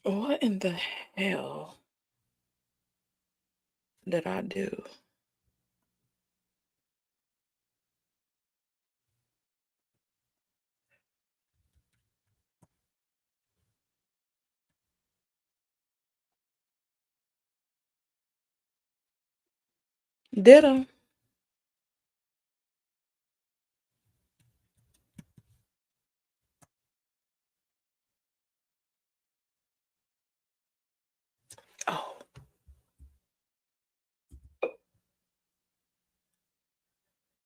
What in the hell did I do? Did I? Oh.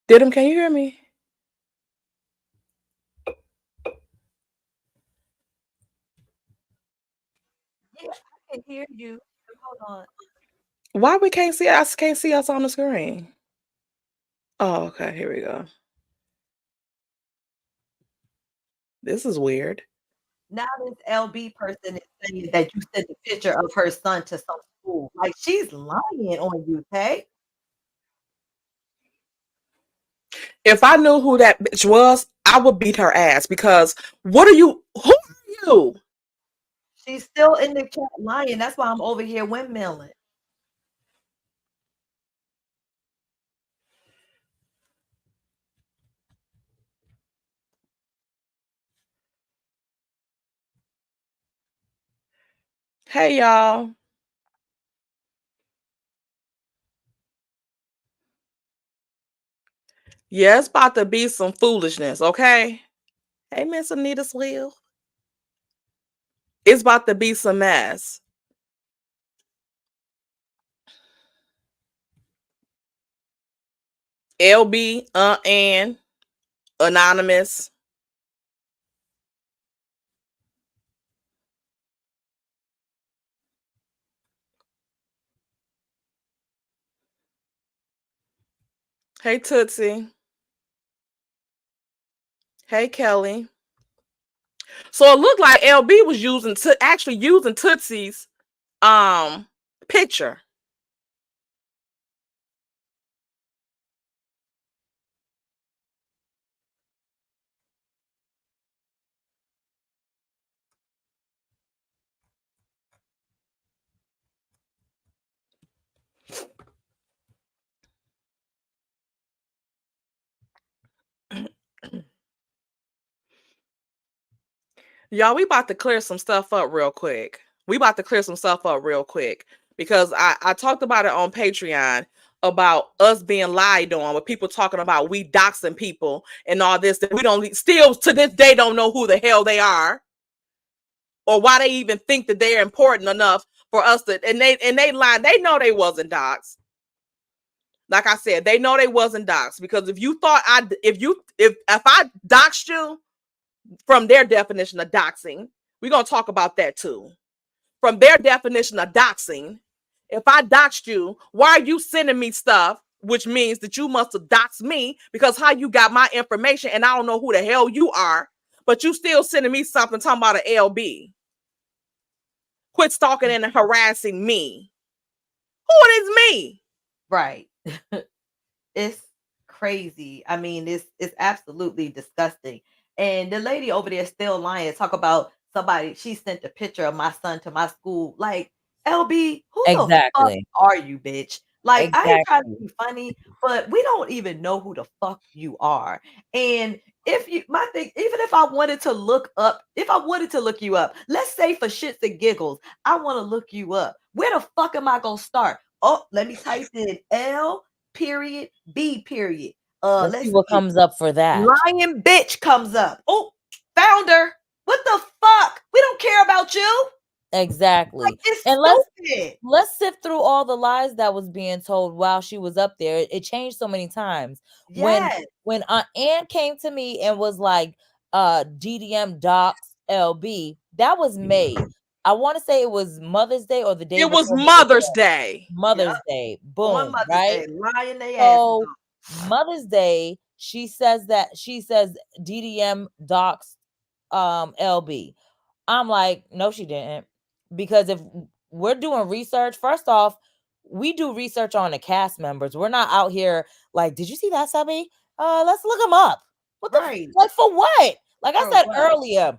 Did him? Can you hear me? Yeah, I can hear you. Hold on. Why we can't see us? Can't see us on the screen. Oh, okay. Here we go. This is weird. Now this LB person is saying that you sent a picture of her son to some school. Like she's lying on you, Tay. If I knew who that bitch was, I would beat her ass because what are you? Who are you? She's still in the chat lying. That's why I'm over here windmilling. Hey, y'all. Yeah, it's about to be some foolishness, okay? Hey, Miss Anita Swill. It's about to be some mess. LB, and Anonymous. Hey, Tootsie. Hey, Kelly. So it looked like LB was actually using Tootsie's um picture. Y'all, we about to clear some stuff up real quick. We about to clear some stuff up real quick because I talked about it on Patreon about us being lied on with people talking about we doxing people and all this that we don't still to this day don't know who the hell they are or why they even think that they're important enough for us to and they lied. They know they wasn't doxed. Like I said, they know they wasn't doxed because if I doxed you from their definition of doxing, we're gonna talk about that too. From their definition of doxing, if I doxed you, why are you sending me stuff? Which means that you must have doxed me because how you got my information and I don't know who the hell you are, but you still sending me something talking about an LB. Quit stalking and harassing me. Who is me? Right. It's crazy. I mean, it's absolutely disgusting. And the lady over there still lying. Talk about somebody. She sent a picture of my son to my school. Like LB, who the fuck Exactly. are you, bitch? Like I ain't trying to Exactly. be funny, but we don't even know who the fuck you are. And if you, my thing, even if I wanted to look up, if I wanted to look you up, let's say for shits and giggles, I want to look you up. Where the fuck am I gonna start? Oh, let me type in L period B period. Let's see Let's what see. comes up for that. Lion bitch comes up. Oh, found her. What the fuck? We don't care about you. Like Exactly. it's And stupid. let's sift through all the lies that was being told while she was up there. It changed so many times. When Yes. when Aunt Ann came to me and was like, DDM docs LB, that was May. I want to say it was Mother's Day or the day It was before Mother's Mother's Day. Day. Yep. Mother's Day. On Boom, Mother's right? Day, lying their asses So off. Mother's Day, she says DDM docs LB. I'm like, no, she didn't. Because if we're doing research, first off, we do research on the cast members. We're not out here like, did you see that, Subby? Let's look them up. Right. Like for what? Like I For said what? earlier,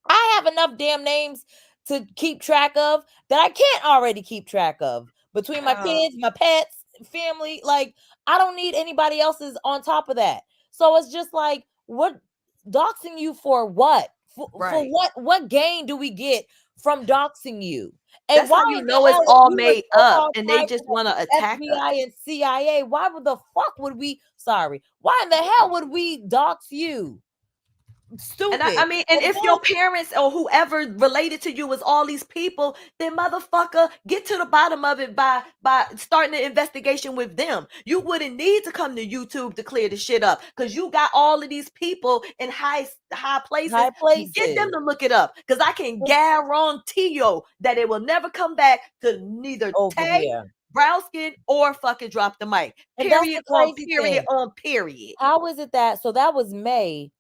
I have enough damn names to keep track of that I can't already keep track of between my kids, my pets, family. Like, I don't need anybody else's on top of that. So it's just like, what doxing you for what? For Right. what gain do we get from doxing you? And That's why how you in the know it's hell, if all we were made so up called and they trying just for want to the attack us. FBI and CIA, why would the fuck would we, sorry, why in the hell would we dox you? And Stupid. I mean, and And if your parents or whoever related to you was all these people, then motherfucker, get to the bottom of it by starting the investigation with them. You wouldn't need to come to YouTube to clear the shit up because you got all of these people in high places. high Get them places to look it up because I can guarantee you that it will never come back to neither over Tay, here. brown skin, or fucking drop the mic. And that's the Period on crazy period thing. on period. How is it that, so that was May,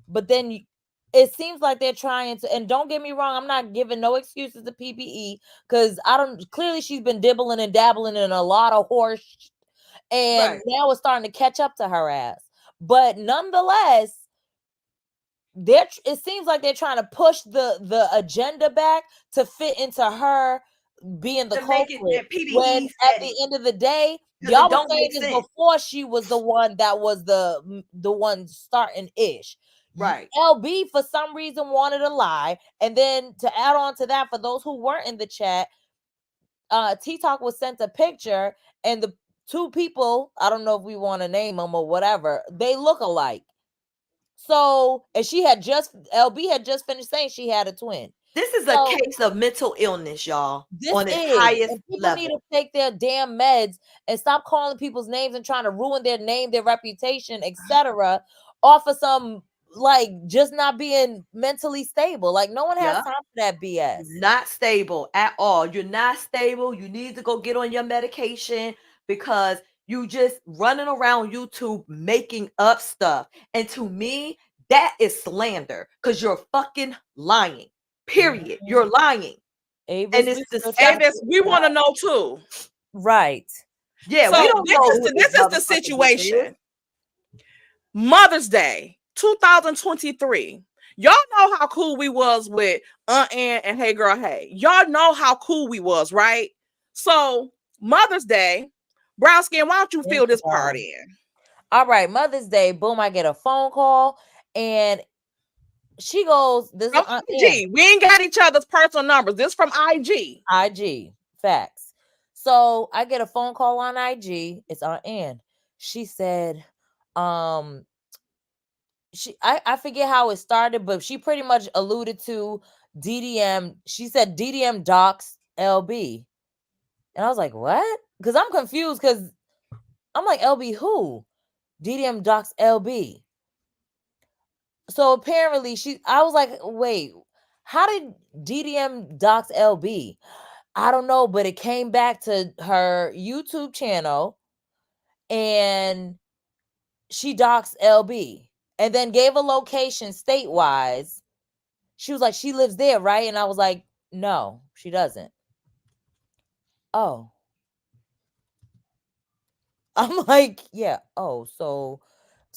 but then it seems like they're trying to, and don't get me wrong, I'm not giving no excuses to PPE because I don't, clearly she's been dibbling and dabbling in a lot of horse, and Right. now it's starting to catch up to her ass. But nonetheless, they're, it seems like they're trying to push the agenda back to fit into her being the To make it culprit, that when PPE at the setting end of the day, because y'all it was don't saying make this sense. before she was the one that was the one starting ish. Right. LB for some reason wanted a lie, and then to add on to that, for those who weren't in the chat, T Talk was sent a picture, and the two people, I don't know if we want to name them or whatever, they look alike. So, and she had just, LB had just finished saying she had a twin. This is a So case of mental illness, y'all, this on its is, highest and people need to level. take their damn meds and stop calling people's names and trying to ruin their name, their reputation, etc. off of some, like, just not being mentally stable. Like, no one has Yeah. time for that BS. Not stable at all. You're not stable. You need to go get on your medication because you just running around YouTube making up stuff. And to me, that is slander because you're fucking lying. Period. Mhm. You're lying. And Ava's it's research, Avis, disgusting. we want to know too. right? Yeah, we So don't know who this this is the motherfucker bitch is. situation. Mother's Day, 2023. Y'all know how cool we was with Aunt Ann and Hey Girl Hey. Y'all know how cool we was, right? So Mother's Day, brown skin, why don't you fill this part in? All right, Mother's Day, boom, I get a phone call, and she goes, this is From Aunt Ann. IG. We ain't got each other's personal numbers. This from IG. IG, facts. So I get a phone call on IG. It's Aunt Ann. She said, um, I forget how it started, but she pretty much alluded to DDM. She said DDM docs LB. And I was like, what? Because I'm confused, because I'm like, LB who? DDM docs LB. So apparently I was like, wait, how did DDM docs LB? I don't know, but it came back to her YouTube channel, and she doxed LB and then gave a location state-wise. She was like, she lives there, right? And I was like, no, she doesn't. Oh. I'm like, yeah. Oh, so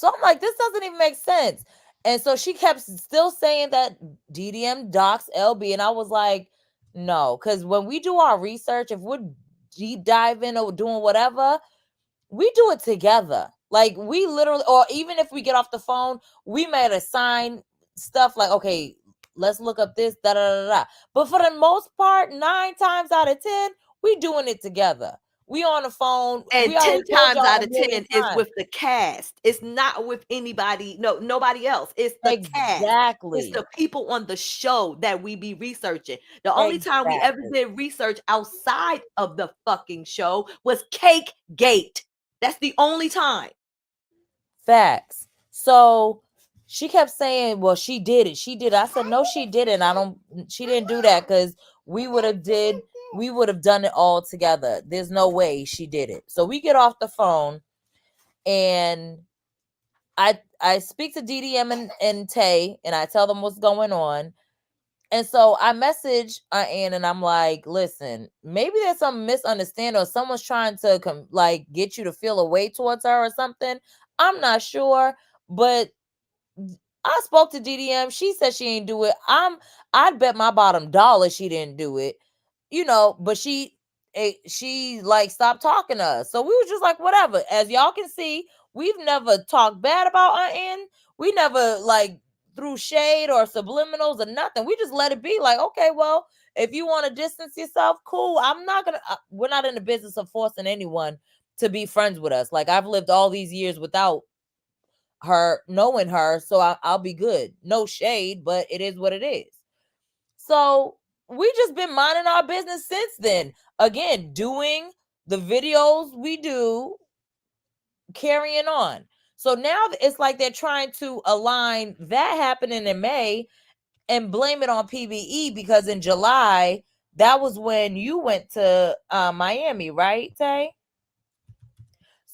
I'm like, this doesn't even make sense. And so she kept still saying that DDM docs LB. And I was like, no, because when we do our research, if we're deep diving or doing whatever, we do it together. Like, we literally, or even if we get off the phone, we might assign stuff like, okay, let's look up this, da da da da. But for the most part, 9 times out of 10, we doing it together. We on the phone. And We already 10 told times y'all out a of million 10 is times. with the cast. It's not with anybody, nobody else. It's the cast. It's Exactly. the people on the show that we be researching. The only time we ever Exactly. did research outside of the fucking show was Cake Gate. That's the only time. Facts. So she kept saying, well, she did it. She did it. I said, no, she didn't. She didn't do that, because we would have done it all together. There's no way she did it. So we get off the phone, and I speak to DDM and Tay, and I tell them what's going on. And so I message Ann, and I'm like, listen, maybe there's some misunderstanding, or someone's trying to like get you to feel a way towards her or something. I'm not sure, but I spoke to DDM. She said she ain't do it. I'd bet my bottom dollar she didn't do it. But she like stopped talking to us. So we was just like, whatever. As y'all can see, we've never talked bad about our end. We never like threw shade or subliminals or nothing. We just let it be like, okay, well, if you want to distance yourself, cool. I'm not gonna we're not in the business of forcing anyone to be friends with us. Like, I've lived all these years without her knowing her, so I'll be good. No shade, but it is what it is. So we just been minding our business since then. Again, doing the videos we do, carrying on. So now it's like they're trying to align that happening in May and blame it on PBE, because in July, that was when you went to Miami, right, Tay?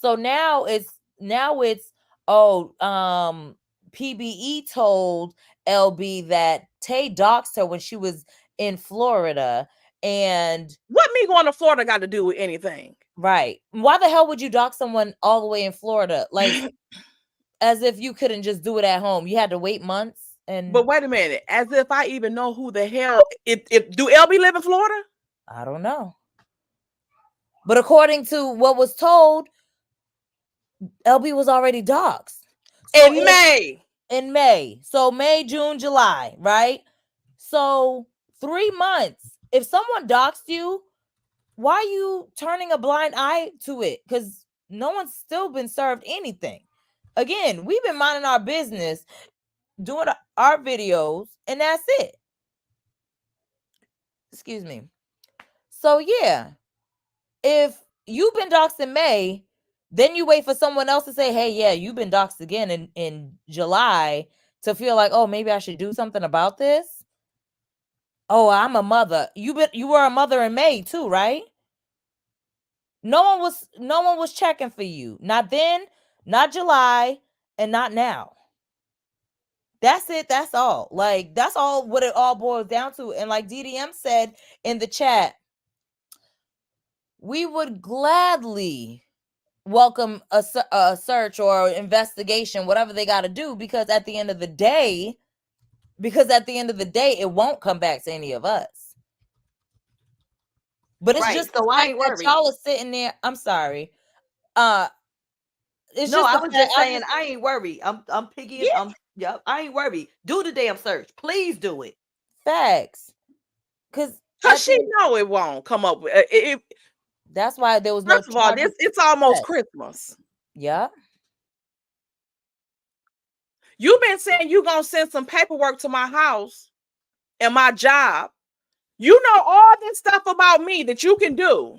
So now it's PBE told LB that Tay doxed her when she was in Florida. And What me going to Florida got to do with anything? right. Why the hell would you dox someone all the way in Florida? Like, as if you couldn't just do it at home. You had to wait months. And But wait a minute, as if I even know who the hell if do LB live in Florida? I don't know. But according to what was told, LB was already doxed. So In May. in May. So May, June, July, right? So 3 months. If someone doxed you, why are you turning a blind eye to it? Because no one's still been served anything. Again, we've been minding our business, doing our videos, and that's it. Excuse me. So yeah, if you've been doxed in May, then you wait for someone else to say, hey, yeah, you've been doxed again in July, to feel like, oh, maybe I should do something about this. Oh, I'm a mother. You were a mother in May too, right? No one was checking for you. Not then, not July, and not now. That's it. That's all. Like, that's all what it all boils down to. And like DDM said in the chat, we would gladly welcome a search or investigation, whatever they got to do, because at the end of the day, it won't come back to any of us. But it's Right. just So the I fact ain't that worried. y'all are sitting there. I'm sorry. It's No, just I the was fact. just saying I ain't worried. I'm piggy. Yeah, Yep. I ain't worried. Do the damn search. Please do it. facts. Because Cause she know it won't come up with that's why there was no first of all, charges. it's almost Christmas. Yeah. You've been saying you gonna send some paperwork to my house and my job. You know all this stuff about me that you can do.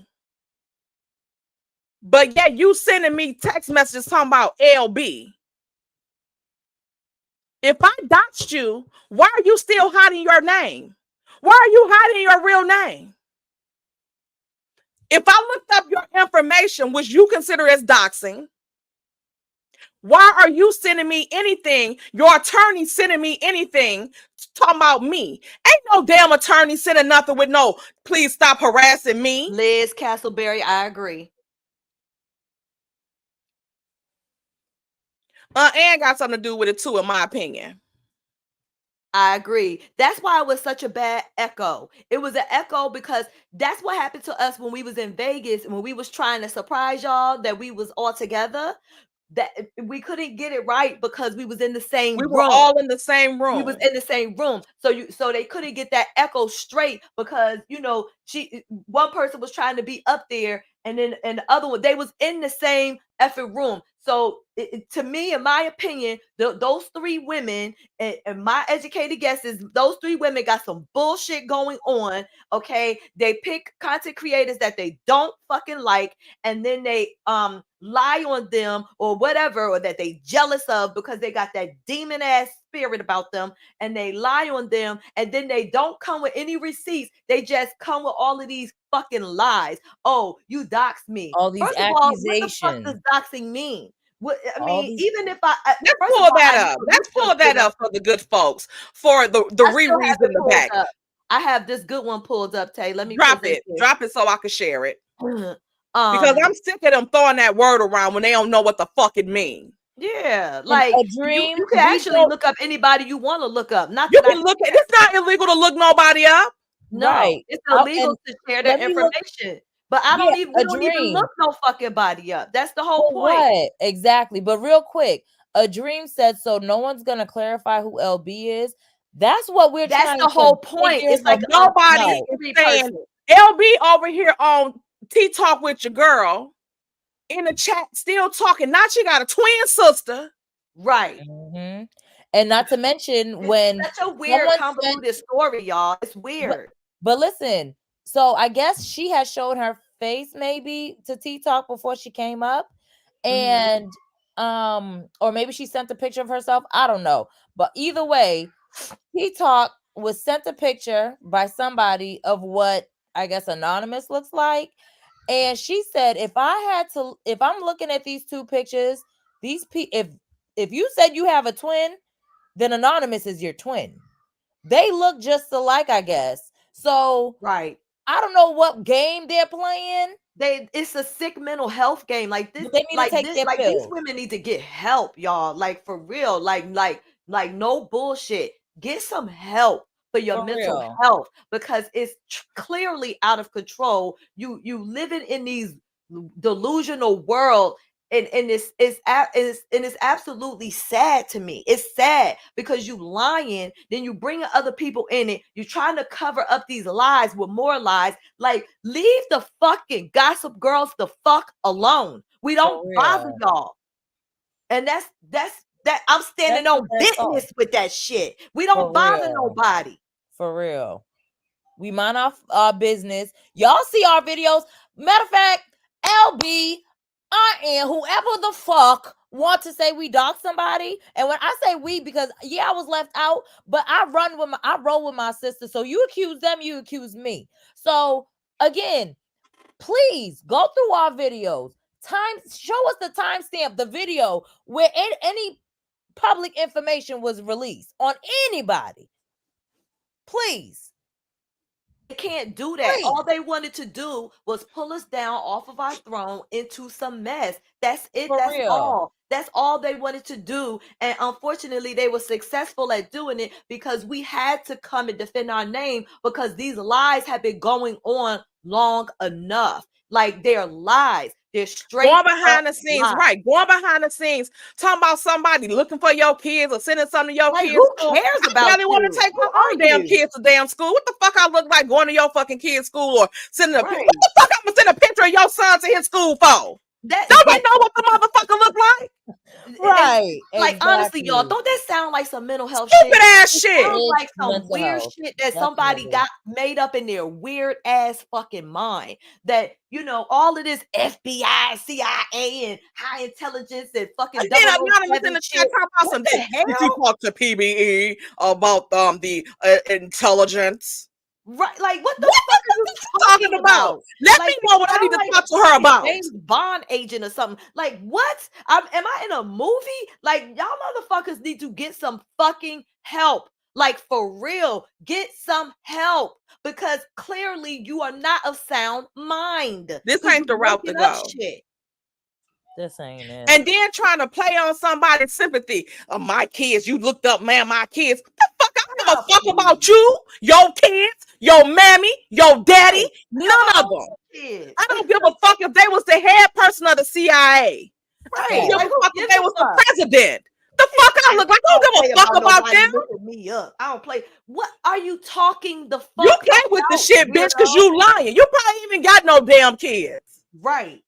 But yet you sending me text messages talking about LB. If I doxed you, why are you still hiding your name? Why are you hiding your real name? If I looked up your information, which you consider as doxing, why are you sending me anything? Your attorney sending me anything talking about me? Ain't no damn attorney sending nothing with no, please stop harassing me. Liz Castleberry, I agree. And got something to do with it too, in my opinion. I agree. That's why it was such a bad echo. It was an echo because that's what happened to us when we was in Vegas, when we was trying to surprise y'all that we was all together. That we couldn't get it right because we was in the same We were room. all in the same room. We was in the same room. So they couldn't get that echo straight because one person was trying to be up there and then the other one, they was in the same effing room. So to me, in my opinion, those three women, and my educated guess is those three women got some bullshit going on. Okay, they pick content creators that they don't fucking like, and then they lie on them or whatever, or that they jealous of because they got that demon ass spirit about them, and they lie on them, and then they don't come with any receipts. They just come with all of these fucking lies. Oh, you doxed me. All these First of all, what the fuck accusations. does doxing mean? What I All mean, these- even if I Let's first of pull all, that I up. never Let's looked pull up that up for the good folks for the I still have rereads in it the pulled back. up. I have this good one pulled up, Tay. Let me Drop present it. Drop it so I can share it. this. Because I'm sick of them throwing that word around when they don't know what the fuck it means. Yeah, And like a you dream, can we actually don't look up anybody you want to look up. Not You that I can look at care. it's not illegal to look nobody up. No, right. it's And illegal to share their let me look. information. But I Yeah, don't even we a don't even dream. look no fucking body up. That's the whole For point. what? Exactly. But real quick, a dream said so no one's gonna clarify who LB is. That's what we're That's trying the to whole point. figure It's the like a Nobody is mystery saying person. LB over here on T Talk with your girl in the chat still talking. Now she got a twin sister. Right. hmm And not to mention It's when such a weird, someone sent, convoluted story, y'all. It's but, weird. but listen, so I guess she had shown her face maybe to T Talk before she came up, Mhm. and or maybe she sent a picture of herself. I don't know, but either way, T Talk was sent a picture by somebody of what I guess anonymous looks like, and she said, if I'm looking at these two pictures, if you said you have a twin, then anonymous is your twin. They look just alike, I guess. So Right. I don't know what game they're playing, It's a sick mental health game. but they need to take their Like these pills women need to get help, y'all. Like for real. Like no bullshit. Get some help for your for mental real. health because it's clearly out of control. You living in these delusional world, and it's absolutely sad to me. It's sad because you lying, then you bringing other people in it. You trying to cover up these lies with more lies. Like, leave the fucking gossip girls the fuck alone. We For don't bother real. y'all. And that I'm That's standing what on that's all. business with that shit. We don't For bother real. nobody. For real. We mind our business. Y'all see our videos. Matter of fact, LB, I am whoever the fuck want to say we dog somebody. And when I say we, because yeah, I was left out, but I roll with my sister. So you accuse them, you accuse me. So again, please go through our videos. Show us the timestamp, the video where any public information was released on anybody. Please. They can't do that. Please. All they wanted to do was pull us down off of our throne into some mess. That's it. For That's real. all. That's all they wanted to do. And unfortunately, they were successful at doing it because we had to come and defend our name because these lies have been going on long enough. Like, they're lies. They're straight Going up behind the scenes, lies. right? Going behind the scenes, talking about somebody looking for your kids or sending something to your Like, kids' who school. cares I about barely want to you? take Who my are own damn you? kids to damn school. What the fuck I look like going to your fucking kids' school or sending what Right. the fuck I'm gonna send a picture of your son to his school for? That, Don't you but know what the motherfucker look like? and Right. like, honestly, y'all, Exactly. don't that sound like some mental health Stupid shit? ass It shit. sounds It's like some mental weird health. shit that somebody Definitely. got made up in their weird ass fucking mind. That, all of this FBI, CIA, and high intelligence and fucking And then anonymous in 007 the chat shit. talking about What some. the Did you hell? talk to PBE about the intelligence? Right? Like, what the What fuck are you the fuck talking talking about? about? Let Like, me you know what I need sound to like talk a to her fucking about. James Bond agent or something. Like, what? Am I in a movie? Like, y'all motherfuckers need to get some fucking help. Like, for real, get some help because clearly you are not of sound mind This because ain't the you're route to making up go. shit. This ain't it. And then trying to play on somebody's sympathy. My kids, you looked up, man, my kids. What the fuck? I don't give Oh, a fuck please. about you, your kids, your mammy, your daddy. Right. We None have our of own them. kids. I don't give a fuck if they was the head person of the CIA. I don't Right. give Facts. Like, a who fuck if gives they a was the fuck? president. The fuck I look like. I I don't don't play give a fuck about about nobody them. looking me up. I don't play. What are you talking the You fuck play with the about, shit, bitch, because weirdo? you lying. You probably even got no damn kids. Right.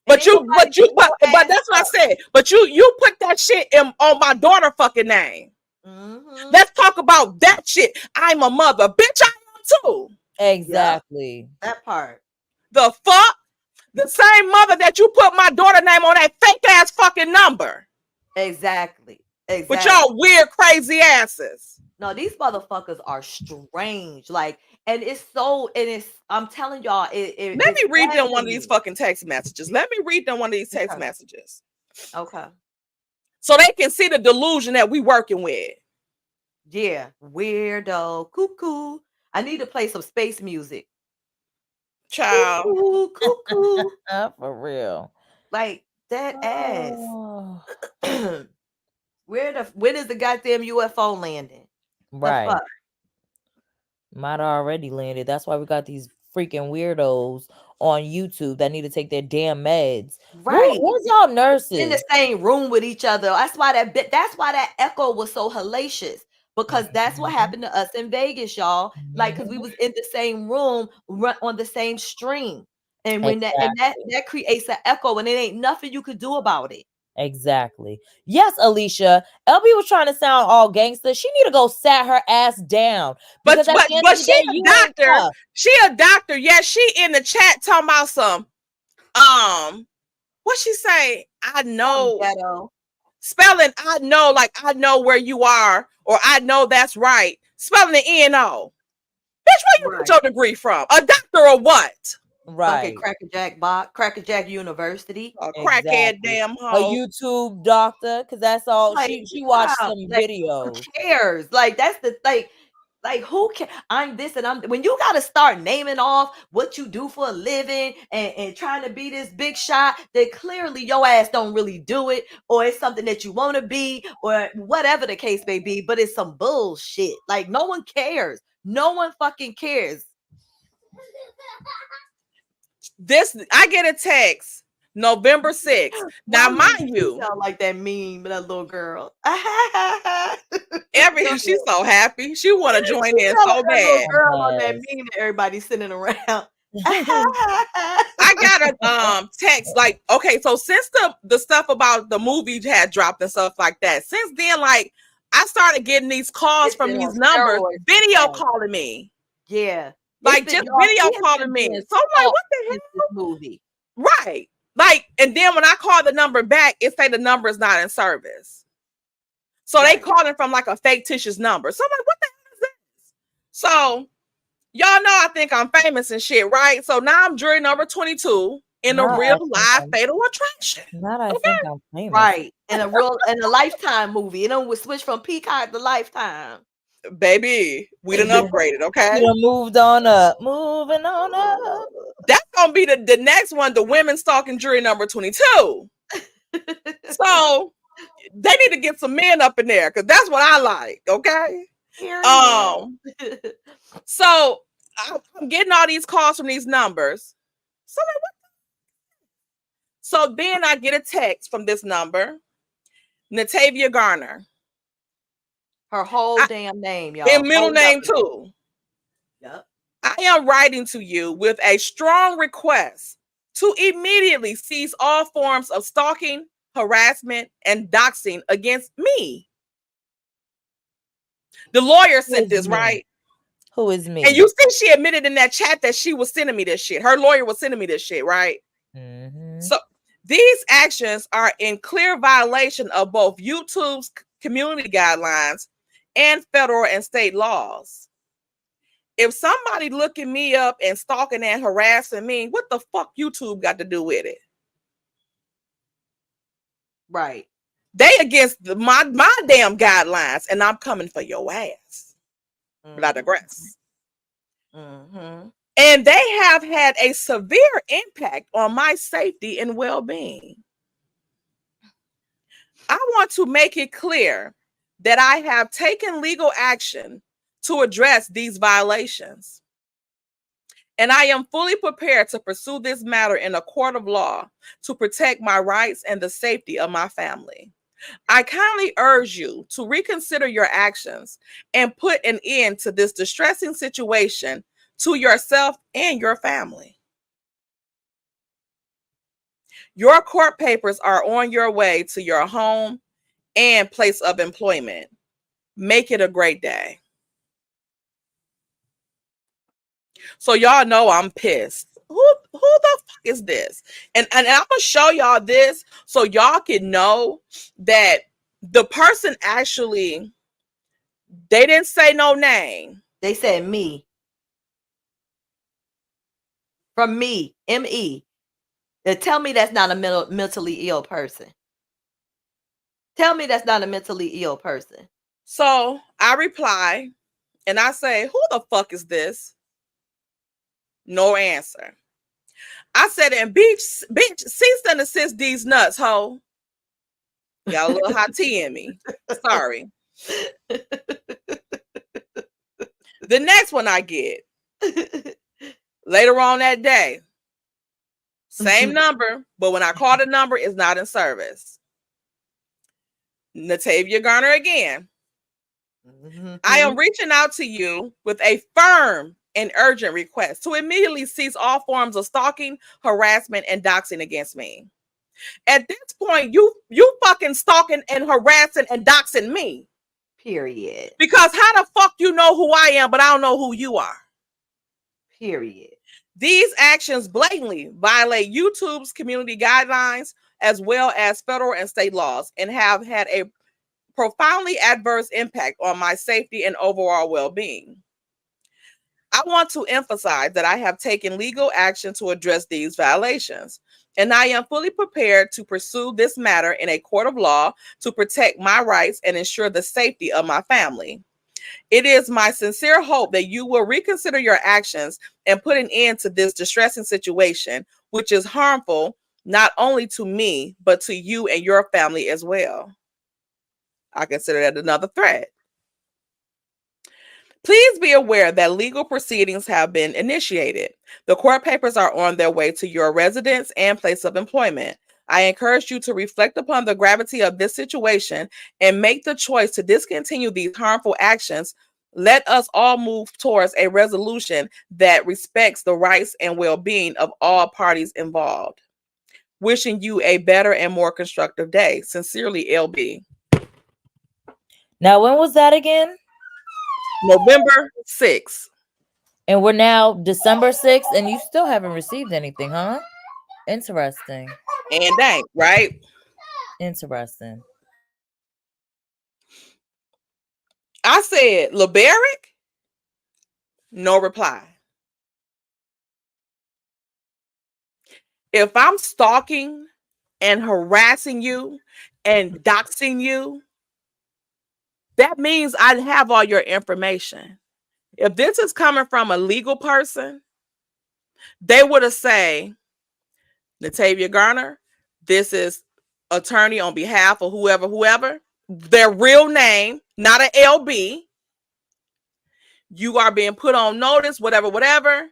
And But ain't you, nobody beat your but ass that's what I up. said. But you put that shit on my daughter fucking name. Mm-hmm. Let's talk about that shit. I'm a mother, bitch. I am too. Yeah, Exactly. that part. The fuck, the same mother that you put my daughter name on that fake ass fucking number Exactly. with Exactly. y'all weird crazy asses. No, these motherfuckers are strange. Like, and it's I'm telling y'all, Let it's me read sad them to one of these me. fucking text messages. Let me read them one of these text Okay. messages Okay. so they can see the delusion that we working with. Yeah. Weirdo. Cuckoo. I need to play some space music. Child. Cuckoo, cuckoo. For real. Like, That ass. Oh, When is the goddamn UFO landing? The right. fuck? Might have already landed. That's why we got these freaking weirdos on YouTube that need to take their damn meds. Right. Where's y'all In the nurses? same room with each other. That's why that echo was so hellacious. Because that's what Mhm, happened to us in Vegas, y'all. Like, because we mhm. was in the same room, on the same stream. And when that Exactly. creates an echo, and it ain't nothing you could do about it. Exactly. Yes, Alicia. LB was trying to sound all gangster. She need to go sat her ass down But because at but the end but of the she day, a you ain't doctor. tough. She a doctor. Yeah, she in the chat talking about some what she say? I Some know ghetto. spelling. I know, like I know where you are, or I know that's right. Spelling the N-O. Bitch, where you get Right. your degree from? A doctor or what? Fucking Right. Cracker Jack University. A crackhead Exactly. damn A hoe. YouTube doctor, because that's all Like, she watched wow, some like, who videos. cares? Like, that's the like who can I'm this and I'm when you gotta start naming off what you do for a living and trying to be this big shot, then clearly your ass don't really do it, or it's something that you want to be, or whatever the case may be, but it's some bullshit. Like, no one cares. No one fucking cares. This I get a text November 6th. Now, Why mind you you, sound like that meme, that little girl? she's so happy. She want to join You in sound like so that little bad. girl on that Yes. meme that everybody's sitting around. I got a text like, okay, so since the stuff about the movie had dropped and stuff like that, since then, like I started getting these calls It's from been on these numbers, steroids. video Yeah. calling me. Yeah. It's Like been, just y'all, video he has calling been me. being So I'm like, stalked what the since this movie. hell? Right. Like, and then when I call the number back, it say the number is not in service. So they Right. calling from like a fictitious number. So I'm like, what the hell is this? So y'all know I think I'm famous and shit, right? So now I'm jury number 22 in a Now real I think live I'm fatal attraction. now I Okay. think I'm famous. Right. In a Lifetime movie. And then we switch from Peacock to Lifetime. Baby, we done upgraded, You okay? done moved on up. Moving on up. That's gonna be the next one, the women stalking jury number 22. So they need to get some men up in there because that's what I like, okay? Period. So I'm getting all these calls from these numbers. So like, what? So then I get a text from this number, Natavia Garner. Her whole damn name, y'all. And middle Whole name government. too. Yep. I am writing to you with a strong request to immediately cease all forms of stalking, harassment, and doxing against me. The lawyer Who sent is this, me? right? Who is me? And you see, she admitted in that chat that she was sending me this shit. Her lawyer was sending me this shit, right? Mm-hmm. So these actions are in clear violation of both YouTube's community guidelines and federal and state laws. If somebody looking me up and stalking and harassing me, what the fuck YouTube got to do with it? Right. They against my damn guidelines, and I'm coming for your ass. But I digress. Mm-hmm. And they have had a severe impact on my safety and well-being. I want to make it clear that I have taken legal action to address these violations. And I am fully prepared to pursue this matter in a court of law to protect my rights and the safety of my family. I kindly urge you to reconsider your actions and put an end to this distressing situation to yourself and your family. Your court papers are on your way to your home and place of employment. Make it a great day. So y'all know I'm pissed. Who the fuck is this? And I'm gonna show y'all this so y'all can know that the person actually, they didn't say no name. They said me. From me. M-E. Now tell me that's not a mentally ill person. Tell me that's not a mentally ill person. So I reply and I say, who the fuck is this? No answer. I said, and bitch, cease and desist these nuts, ho. Got a little hot tea in me. Sorry. The next one I get later on that day, same number, but when I call the number, it's not in service. Natavia Garner again. I am reaching out to you with a firm and urgent request to immediately cease all forms of stalking, harassment, and doxing against me. At this point, you fucking stalking and harassing and doxing me. Period. Because how the fuck you know who I am, but I don't know who you are? Period. These actions blatantly violate YouTube's community guidelines as well as federal and state laws and have had a profoundly adverse impact on my safety and overall well-being. I want to emphasize that I have taken legal action to address these violations, and I am fully prepared to pursue this matter in a court of law to protect my rights and ensure the safety of my family. It is my sincere hope that you will reconsider your actions and put an end to this distressing situation, which is harmful not only to me, but to you and your family as well. I consider that another threat. Please be aware that legal proceedings have been initiated. The court papers are on their way to your residence and place of employment. I encourage you to reflect upon the gravity of this situation and make the choice to discontinue these harmful actions. Let us all move towards a resolution that respects the rights and well-being of all parties involved. Wishing you a better and more constructive day. Sincerely, LB. Now, when was that again? November 6th. And we're now December 6th, and you still haven't received anything, huh? Interesting. And dang, right? Interesting. I said, LeBaric? No reply. If I'm stalking and harassing you and doxing you, that means I have all your information. If this is coming from a legal person, they would have said, Natavia Garner, this is attorney on behalf of whoever, their real name, not an LB. You are being put on notice, whatever.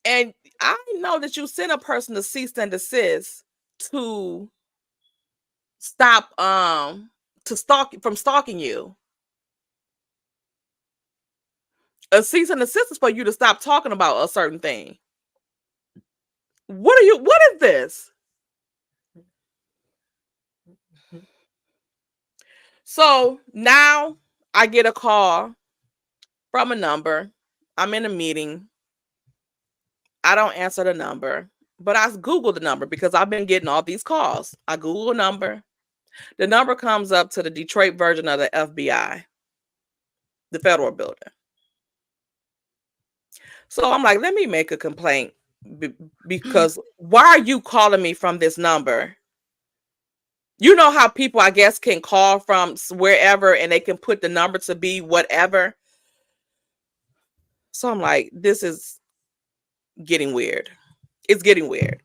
And I know that you sent a person to cease and desist to stop from stalking you. A cease and desist is for you to stop talking about a certain thing. What is this? So now I get a call from a number. I'm in a meeting. I don't answer the number, but I Google the number because I've been getting all these calls. I Google a number. The number comes up to the Detroit version of the FBI, the federal building. So I'm like, let me make a complaint because why are you calling me from this number? You know how people, I guess, can call from wherever and they can put the number to be whatever. So I'm like, this is getting weird. It's getting weird.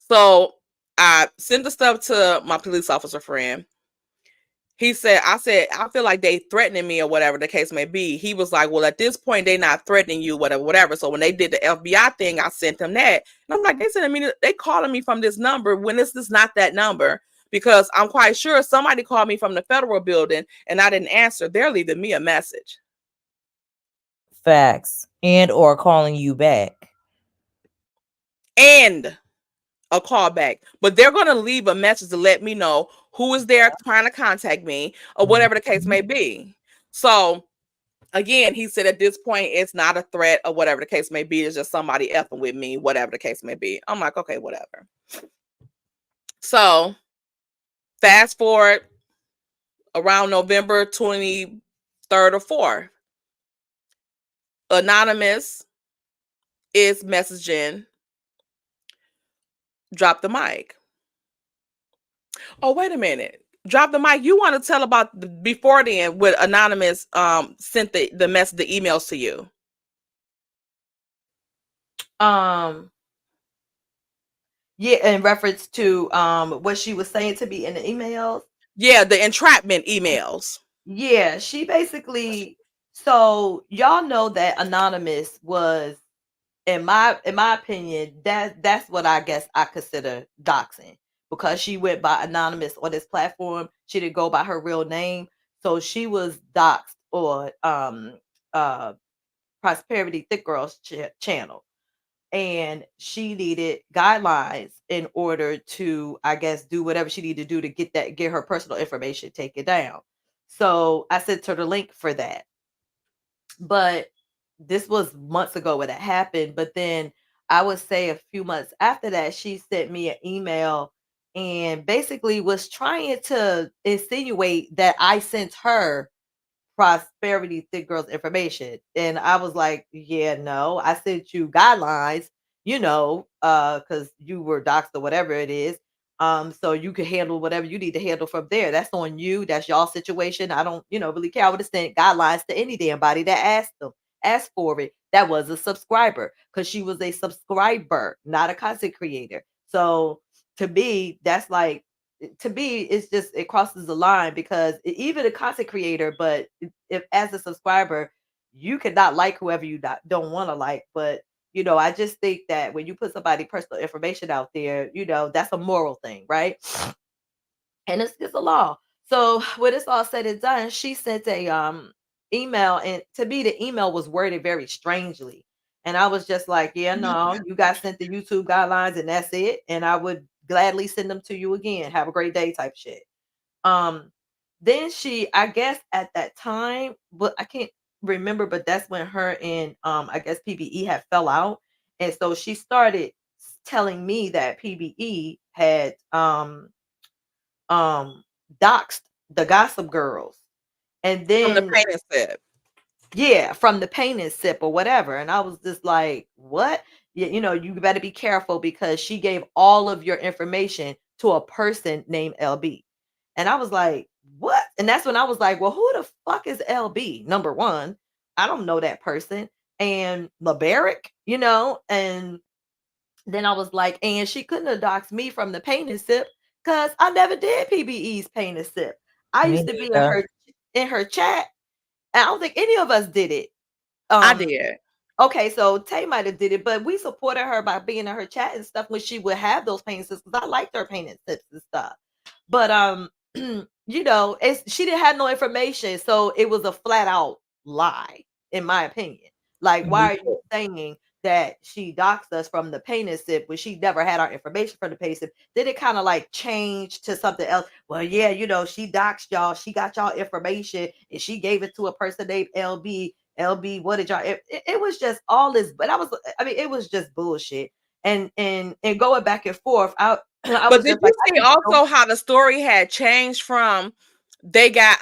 So I sent the stuff to my police officer friend. I said, I feel like they threatening me or whatever the case may be. He was like, well, at this point, they're not threatening you, whatever. So when they did the FBI thing, I sent them that. And I'm like, they calling me from this number when this is not that number, because I'm quite sure somebody called me from the federal building and I didn't answer. They're leaving me a message. Facts. And or calling you back. And a call back, but they're going to leave a message to let me know who is there trying to contact me or whatever the case may be. So again, he said at this point, it's not a threat or whatever the case may be. It's just somebody effing with me, whatever the case may be. I'm like, okay, whatever. So fast forward around November 23rd or 4th, Anonymous is messaging, drop the mic. Oh, wait a minute. Drop the mic. You want to tell about before then what Anonymous sent the message, the emails to you? Yeah, in reference to what she was saying to me in the emails. Yeah, the entrapment emails. Yeah, she basically, so y'all know that Anonymous was, in my opinion, that's what I guess I consider doxing, because she went by Anonymous on this platform. She didn't go by her real name. So she was doxed on uh Prosperity Thick Girls channel, and she needed guidelines in order to, I guess, do whatever she needed to do to get her personal information taken down. So I sent her the link for that. But this was months ago when that happened. But then I would say a few months after that, she sent me an email and basically was trying to insinuate that I sent her Prosperity Thick Girls information. And I was like, yeah, no, I sent you guidelines, because you were doxxed or whatever it is. So you can handle whatever you need to handle from there. That's on you. That's y'all situation. I don't, really care. I would have sent guidelines to any damn body that asked for it. That was a subscriber, because she was a subscriber, not a content creator. So to me, that's like, to me, it's just, it crosses the line, because even a content creator, but if as a subscriber, you cannot like whoever you don't want to like. But I just think that when you put somebody personal information out there, that's a moral thing, right? And it's a law. So when it's all said and done, she sent a email, and to me the email was worded very strangely. And I was just like, yeah, no, you guys sent the YouTube guidelines and that's it. And I would gladly send them to you again. Have a great day type shit. Um, then she, I guess at that time, but I can't remember, but that's when her and I guess PBE had fell out. And so she started telling me that PBE had um doxed the Gossip Girls. And From the then, pain and sip. yeah, from the pain and sip or whatever. And I was just like, what? Yeah, you better be careful, because she gave all of your information to a person named LB. And I was like, what? And that's when I was like, well, who the fuck is LB? Number one, I don't know that person. And LeBaric, and then I was like, and she couldn't have doxed me from the pain and sip, because I never did PBE's pain and sip. I Me used to be neither. in her chat, and I don't think any of us did it. I Um, did. Okay, so Tay might have did it, but we supported her by being in her chat and stuff when she would have those paint tips, because I liked her painting tips and stuff. But she didn't have no information, so it was a flat out lie, in my opinion. Like, Me why are you too. saying that she doxed us from the painting sip when she never had our information from the painting sip? Then it kind of like changed to something else. Well, yeah, she doxed y'all, she got y'all information, and she gave it to a person named LB, what did y'all? It was just all this, but I mean, it was just bullshit, and going back and forth. I But was did just you like, I see need to know. also how the story had changed from they got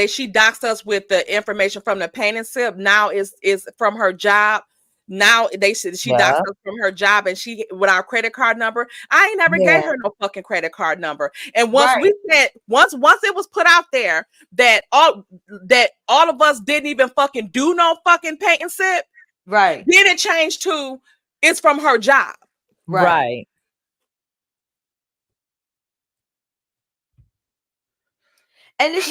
she doxed us with the information from the pain and sip. Now is from her job. Now they said she doxed Yeah. us from her job, and she with our credit card number. I ain't never Yeah. gave her no fucking credit card number. And once Right, we said once it was put out there that all of us didn't even fucking do no fucking pain and sip, right, then it changed to it's from her job. right. Right. And the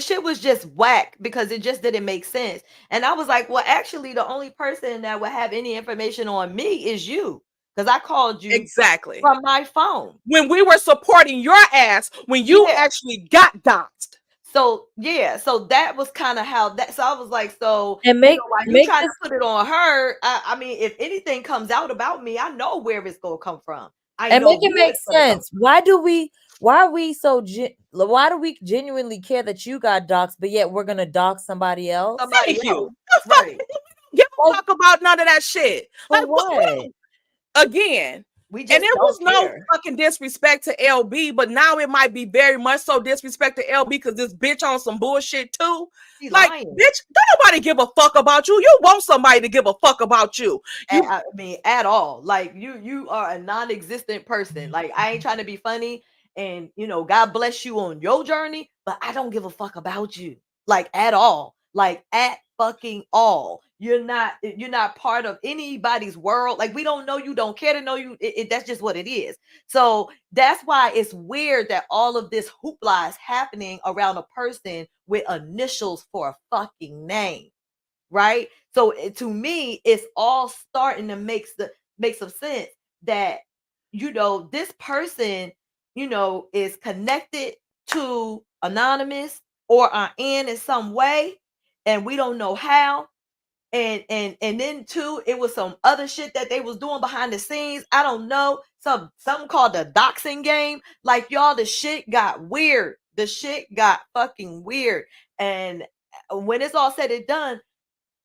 shit was just whack, because it just didn't make sense. And I was like, well, actually, the only person that would have any information on me is you, because I called you Exactly. from my phone. When we were supporting your ass when you Yeah. actually got doxxed. So yeah, so that was kind of how that. So I was like, so And make while you make trying to this put it on her, I mean, if anything comes out about me, I know where it's gonna come from. I and know make it who make it's gonna come sense. Why are we so why do we genuinely care that you got doxxed, but yet we're gonna dox somebody from. else? Somebody Thank you. else, The fuck, right? give a Like, fuck about none of that shit. for Like what? what? Again. We And just it was don't no care. fucking disrespect to LB, but now it might be very much so disrespect to LB because this bitch on some bullshit too. She Like, lying. bitch, don't nobody give a fuck about you. You want somebody to give a fuck about you. You I mean, at all. Like, you are a non-existent person. Like, I ain't trying to be funny, and God bless you on your journey, but I don't give a fuck about you, like, at all. like at fucking all. You're not part of anybody's world. Like, we don't know you, don't care to know you. That's just what it is. So that's why it's weird that all of this hoopla is happening around a person with initials for a fucking name, right? So to me, it's all starting to make some sense that, this person, is connected to Anonymous or in some way, and we don't know how. And then too, it was some other shit that they was doing behind the scenes. I don't know, something called the doxing game. Like, y'all, the shit got weird. The shit got fucking weird. And when it's all said and done,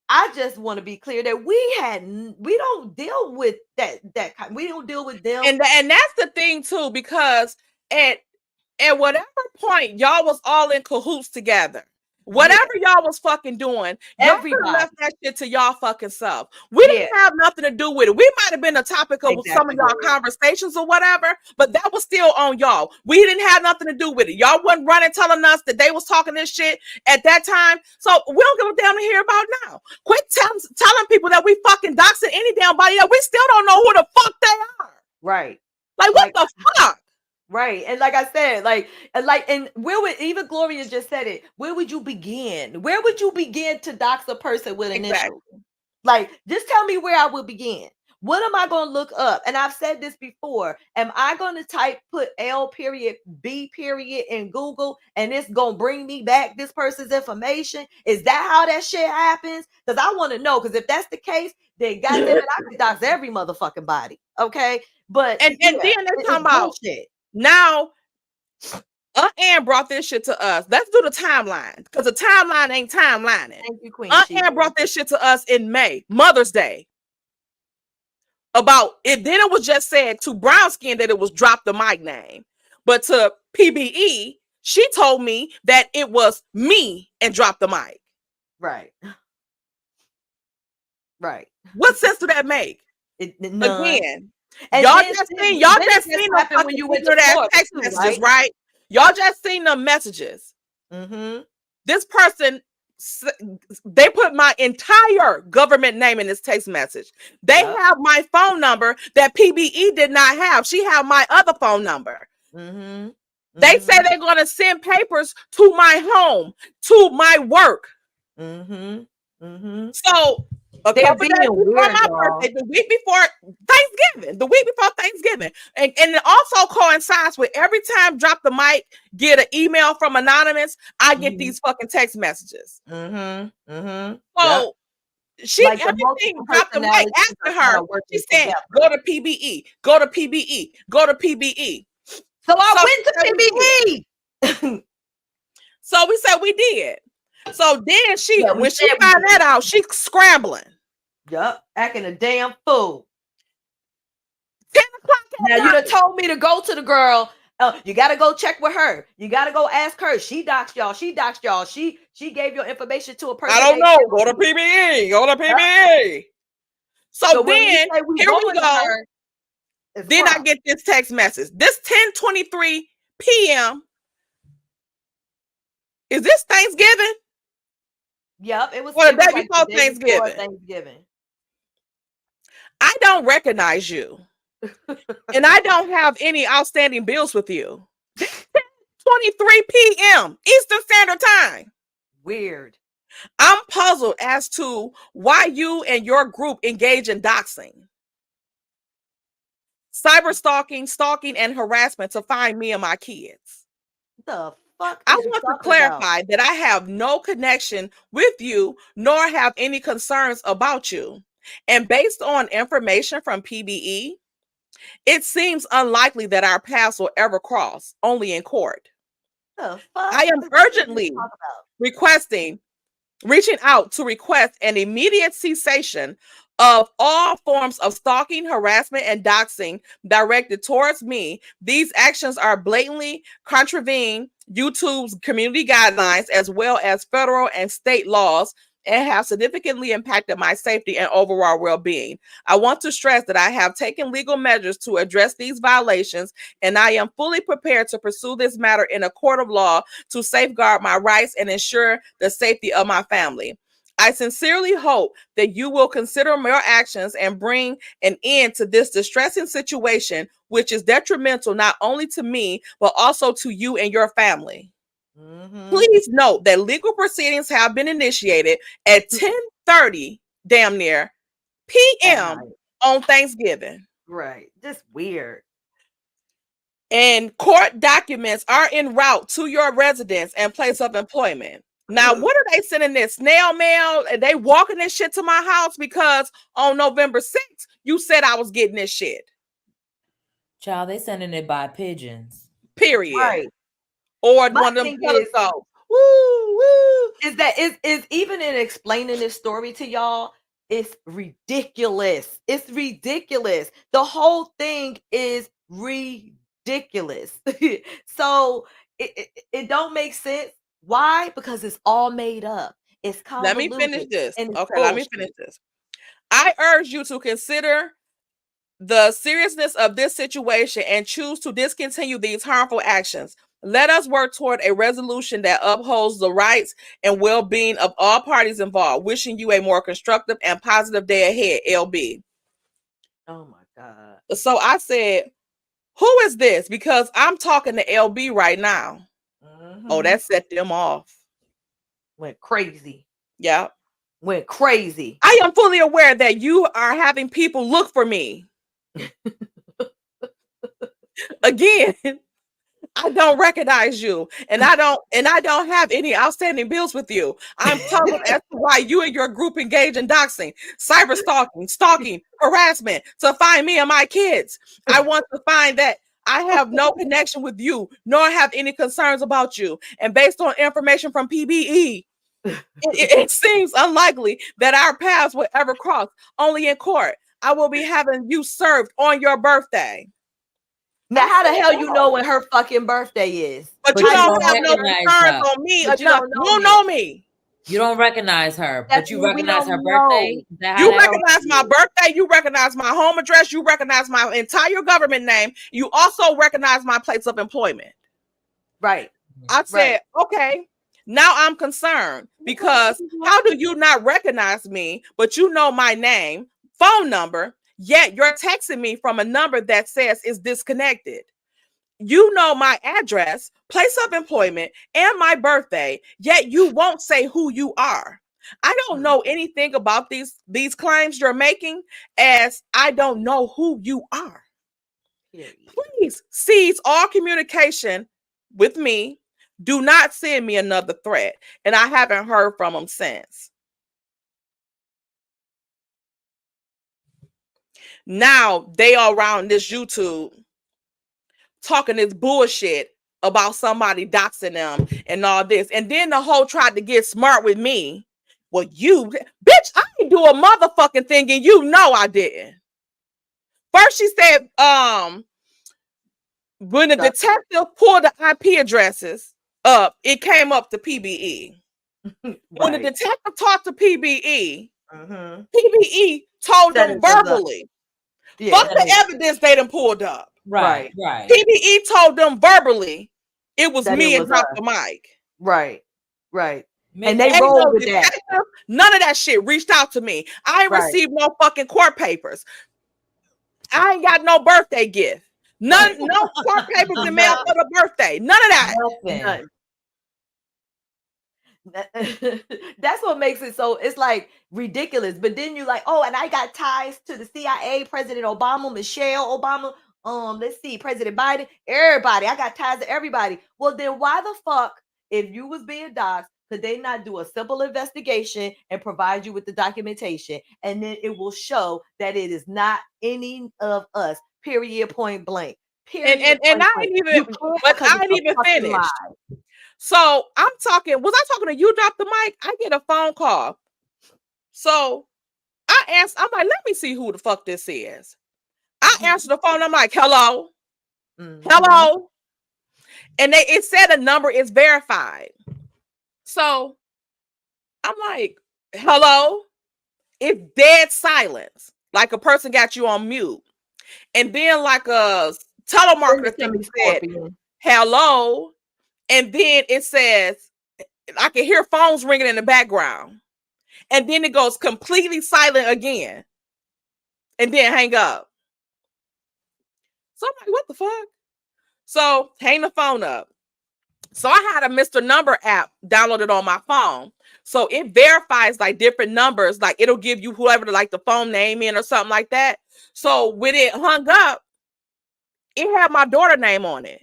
I just want to be clear that we don't deal with that kind. We don't deal with them. And that's the thing too, because at whatever point y'all was all in cahoots together, whatever y'all was fucking doing, y'all left that shit to y'all fucking self. We didn't have nothing to do with it. We might have been a topic of some of y'all conversations or whatever, but that was still on y'all. We didn't have nothing to do with it. Y'all wasn't running telling us that they was talking this shit at that time. So we don't give a damn to hear about now. Quit telling people that we fucking doxing any damn body that we still don't know who the fuck they are. Right. Like, what the fuck? Right. And like I said, and where would, even Gloria just said it, where would you begin? Where would you begin to dox a person with initials? Like, just tell me where I would begin. What am I going to look up? And I've said this before. Am I going to put L.B. in Google, and it's going to bring me back this person's information? Is that how that shit happens? Because I want to know. Because if that's the case, then goddamn it, I can dox every motherfucking body. Okay. But and then they're talking about bullshit. Now, Ann brought this shit to us. Let's do the timeline, because the timeline ain't timelining. Thank you, Queen. Ann brought this shit to us in May, Mother's Day. About it, then it was just said to Brown Skin that it was Drop the Mic name, but to PBE, she told me that it was me and Drop the Mic. Right. Right. What sense do that make? None. Again. And y'all just seen them when you went to that text messages, right? Y'all just seen the messages. Mm-hmm. This person, they put my entire government name in this text message. They have my phone number that PBE did not have. She had my other phone number. Mm-hmm. They say they're going to send papers to my home, to my work. Mm-hmm. Mm-hmm. So a couple days before my birthday, the week before Thanksgiving, and it also coincides with every time Drop the Mic get an email from Anonymous, I get these fucking text messages. Mm-hmm. Mm-hmm. So she, like, everything Drop the Mic after her, she said, go to PBE, go to PBE, go to PBE. So I went to PBE. So we said we did. So then when she found that out, she's scrambling. Yup, acting a damn fool. 10 o'clock now you done told me to go to the girl. You got to go check with her. You got to go ask her. She doxed y'all. She gave your information to a person. I don't know. Go to PBE. Go to PBE. Yep. So then here we go. Then I get this text message. This 10:23 p.m. Is this Thanksgiving? Yep, it was. Or the day before Thanksgiving. I don't recognize you. And I don't have any outstanding bills with you. 10:23 p.m. Eastern Standard Time. Weird. I'm puzzled as to why you and your group engage in doxing, cyber stalking, and harassment to find me and my kids. The fuck? I want to clarify that I have no connection with you, nor have any concerns about you. And based on information from PBE, it seems unlikely that our paths will ever cross, only in court. I am urgently reaching out to request an immediate cessation of all forms of stalking, harassment, and doxing directed towards me. These actions are blatantly contravening YouTube's community guidelines, as well as federal and state laws and have significantly impacted my safety and overall well-being. I want to stress that I have taken legal measures to address these violations, and I am fully prepared to pursue this matter in a court of law to safeguard my rights and ensure the safety of my family. I sincerely hope that you will consider your actions and bring an end to this distressing situation, which is detrimental not only to me, but also to you and your family. Please note that legal proceedings have been initiated at 10:30, damn near, p.m. on Thanksgiving. Right. Just weird. And court documents are en route to your residence and place of employment. Now, what are they sending this? Snail mail? Are they walking this shit to my house? Because on November 6th, you said I was getting this shit. Child, they sending it by pigeons. Period. Right. Or My one of them thing telescopes. Woo, woo. Is that is even in explaining this story to y'all, it's ridiculous. It's ridiculous. The whole thing is ridiculous. So it don't make sense. Why? Because it's all made up. It's Let me convoluted. finish this. And it's Okay, let me bullshit. finish this. I urge you to consider the seriousness of this situation and choose to discontinue these harmful actions. Let us work toward a resolution that upholds the rights and well-being of all parties involved. Wishing you a more constructive and positive day ahead, LB. Oh my God. So I said, who is this? Because I'm talking to LB right now. Oh, that set them off. Went crazy. Yeah. Went crazy. I am fully aware that you are having people look for me. Again, I don't recognize you, and I don't have any outstanding bills with you. I'm puzzled as to why you and your group engage in doxing, cyber stalking, harassment to find me and my kids. I want to find that I have no connection with you, nor have any concerns about you. And based on information from PBE, it seems unlikely that our paths will ever cross. Only in court. I will be having you served on your birthday. Now, how the hell you know when her fucking birthday is? But you don't have no concerns on me. But You don't know me. You don't recognize her, but you recognize her birthday. You recognize my birthday. You recognize my home address. You recognize my entire government name. You also recognize my place of employment. Right. I said, okay, now I'm concerned because how do you not recognize me, but you know my name, phone number, yet you're texting me from a number that says it's disconnected? You know my address, place of employment, and my birthday, yet you won't say who you are. I don't know anything about these claims you're making, as I don't know who you are. Please cease all communication with me. Do not send me another threat. And I haven't heard from them since. Now they are around this YouTube talking this bullshit about somebody doxing them and all this. And then the whole tried to get smart with me. Well, you, bitch, I didn't do a motherfucking thing, and you know I didn't. First, she said, when the detective pulled the IP addresses up, it came up to PBE. When the detective talked to PBE, PBE told them verbally, fuck the evidence they done pulled up. Right. PBE told them verbally it was me and dropped the mic. Right. And they rolled with that. None of that shit reached out to me. I ain't received no fucking court papers. I ain't got no birthday gift. No court papers in mail for the birthday. None of that. None. That's what makes it so, it's like ridiculous. But then you like, oh, and I got ties to the CIA, President Obama, Michelle Obama, let's see, President Biden, everybody. I got ties to everybody. Well, then why the fuck, if you was being doxxed, could they not do a simple investigation and provide you with the documentation, and then it will show that it is not any of us, period, point blank. Period, and I ain't even finished. So I'm talking, was I talking to you, drop the mic? I get a phone call. So I asked, I'm like, let me see who the fuck this is. I answered the phone. I'm like, hello. Hello. And it said a number is verified. So I'm like, hello, it's dead silence. Like a person got you on mute. And then like a telemarketer thing said, Scorpion. hello. And then it says, I can hear phones ringing in the background. And then it goes completely silent again. And then hang up. So I'm like, what the fuck? So hang the phone up. So I had a Mr. Number app downloaded on my phone. So it verifies like different numbers. Like it'll give you whoever to like the phone name in or something like that. So when it hung up, it had my daughter name on it.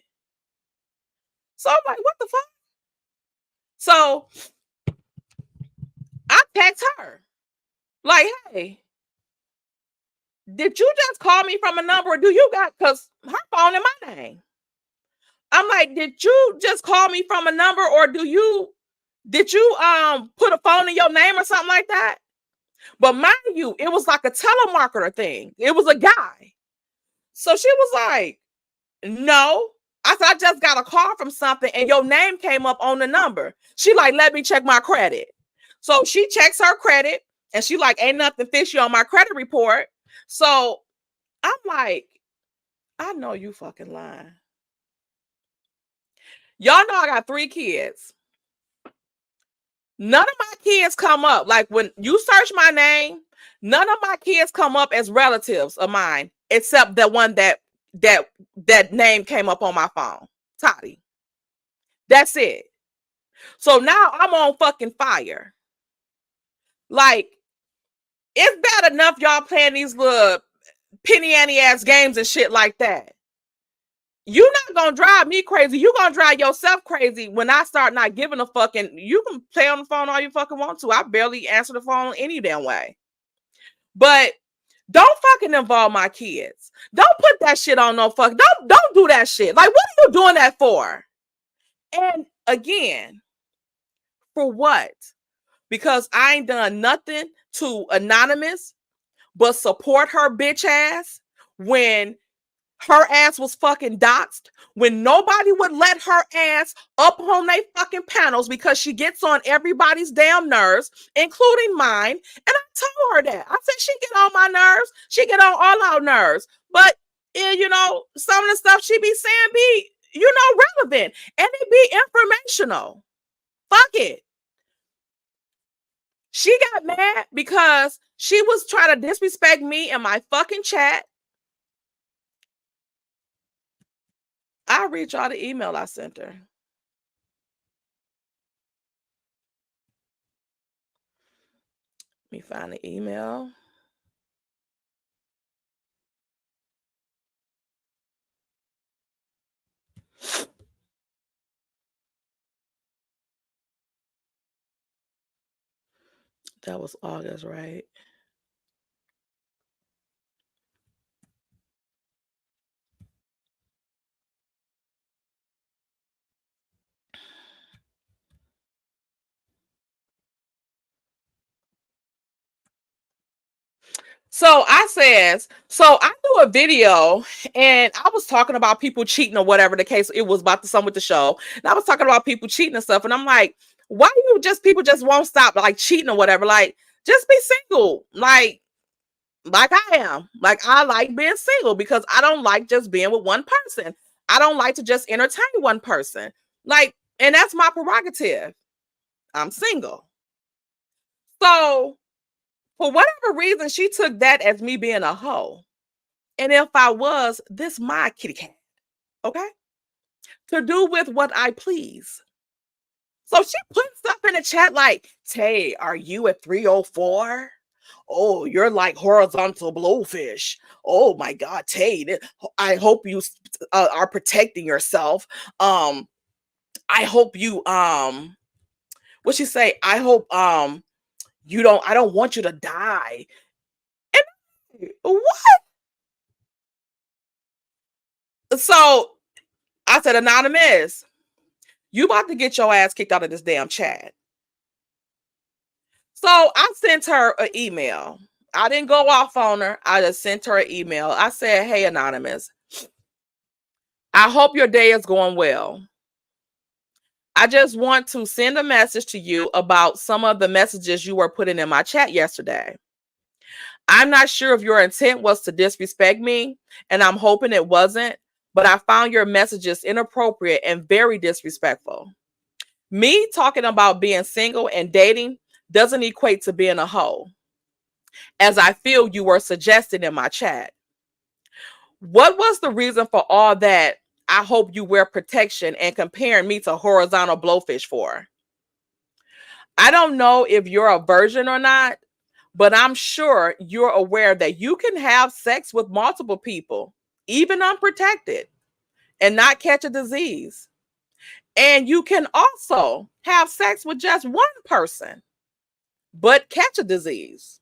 So I'm like, what the fuck? So I text her. Like, hey, did you just call me from a number or do you got, because her phone in my name. I'm like, did you just call me from a number or did you put a phone in your name or something like that? But mind you, it was like a telemarketer thing. It was a guy. So she was like, no. I said, I just got a call from something and your name came up on the number. She like, let me check my credit. So she checks her credit and she like, ain't nothing fishy on my credit report. So I'm like, I know you fucking lying. Y'all know I got 3 kids. None of my kids come up. Like when you search my name, none of my kids come up as relatives of mine, except the one that name came up on my phone. Toddy. That's it. So now I'm on fucking fire. Like, it's bad enough y'all playing these little penny ante ass games and shit like that. You're not gonna drive me crazy. You're gonna drive yourself crazy when I start not giving a fucking. You can play on the phone all you fucking want to. I barely answer the phone any damn way. But don't fucking involve my kids. Don't put that shit on no fuck. Don't do that shit. Like, what are you doing that for? And again, for what? Because I ain't done nothing to Anonymous but support her bitch ass when her ass was fucking doxxed, when nobody would let her ass up on they fucking panels because she gets on everybody's damn nerves, including mine. And I told her that. I said, she get on my nerves. She get on all our nerves. But, you know, some of the stuff she be saying be, you know, relevant. And it be informational. Fuck it. She got mad because she was trying to disrespect me in my fucking chat. I'll read y'all the email I sent her. Let me find the email. That was August, right? So I do a video and I was talking about people cheating or whatever the case. It was about the sum with the show. And I was talking about people cheating and stuff. And I'm like, why people just won't stop like cheating or whatever? Like, just be single. Like I am. Like, I like being single because I don't like just being with one person. I don't like to just entertain one person. Like, and that's my prerogative. I'm single. So for whatever reason, she took that as me being a hoe. And if I was, this my kitty cat. Okay? To do with what I please. So she put stuff in the chat like, Tay, are you at 304? Oh, you're like horizontal blowfish. Oh my God, Tay, I hope you are protecting yourself. I hope you, what she say? I hope, I don't want you to die. And what? So I said, Anonymous, you about to get your ass kicked out of this damn chat. So I sent her an email. I didn't go off on her. I just sent her an email. I said, hey, Anonymous, I hope your day is going well. I just want to send a message to you about some of the messages you were putting in my chat yesterday. I'm not sure if your intent was to disrespect me, and I'm hoping it wasn't, but I found your messages inappropriate and very disrespectful. Me talking about being single and dating doesn't equate to being a hoe, as I feel you were suggesting in my chat. What was the reason for all that? I hope you wear protection and comparing me to horizontal blowfish for. I don't know if you're a virgin or not, but I'm sure you're aware that you can have sex with multiple people, even unprotected, and not catch a disease. And you can also have sex with just one person, but catch a disease.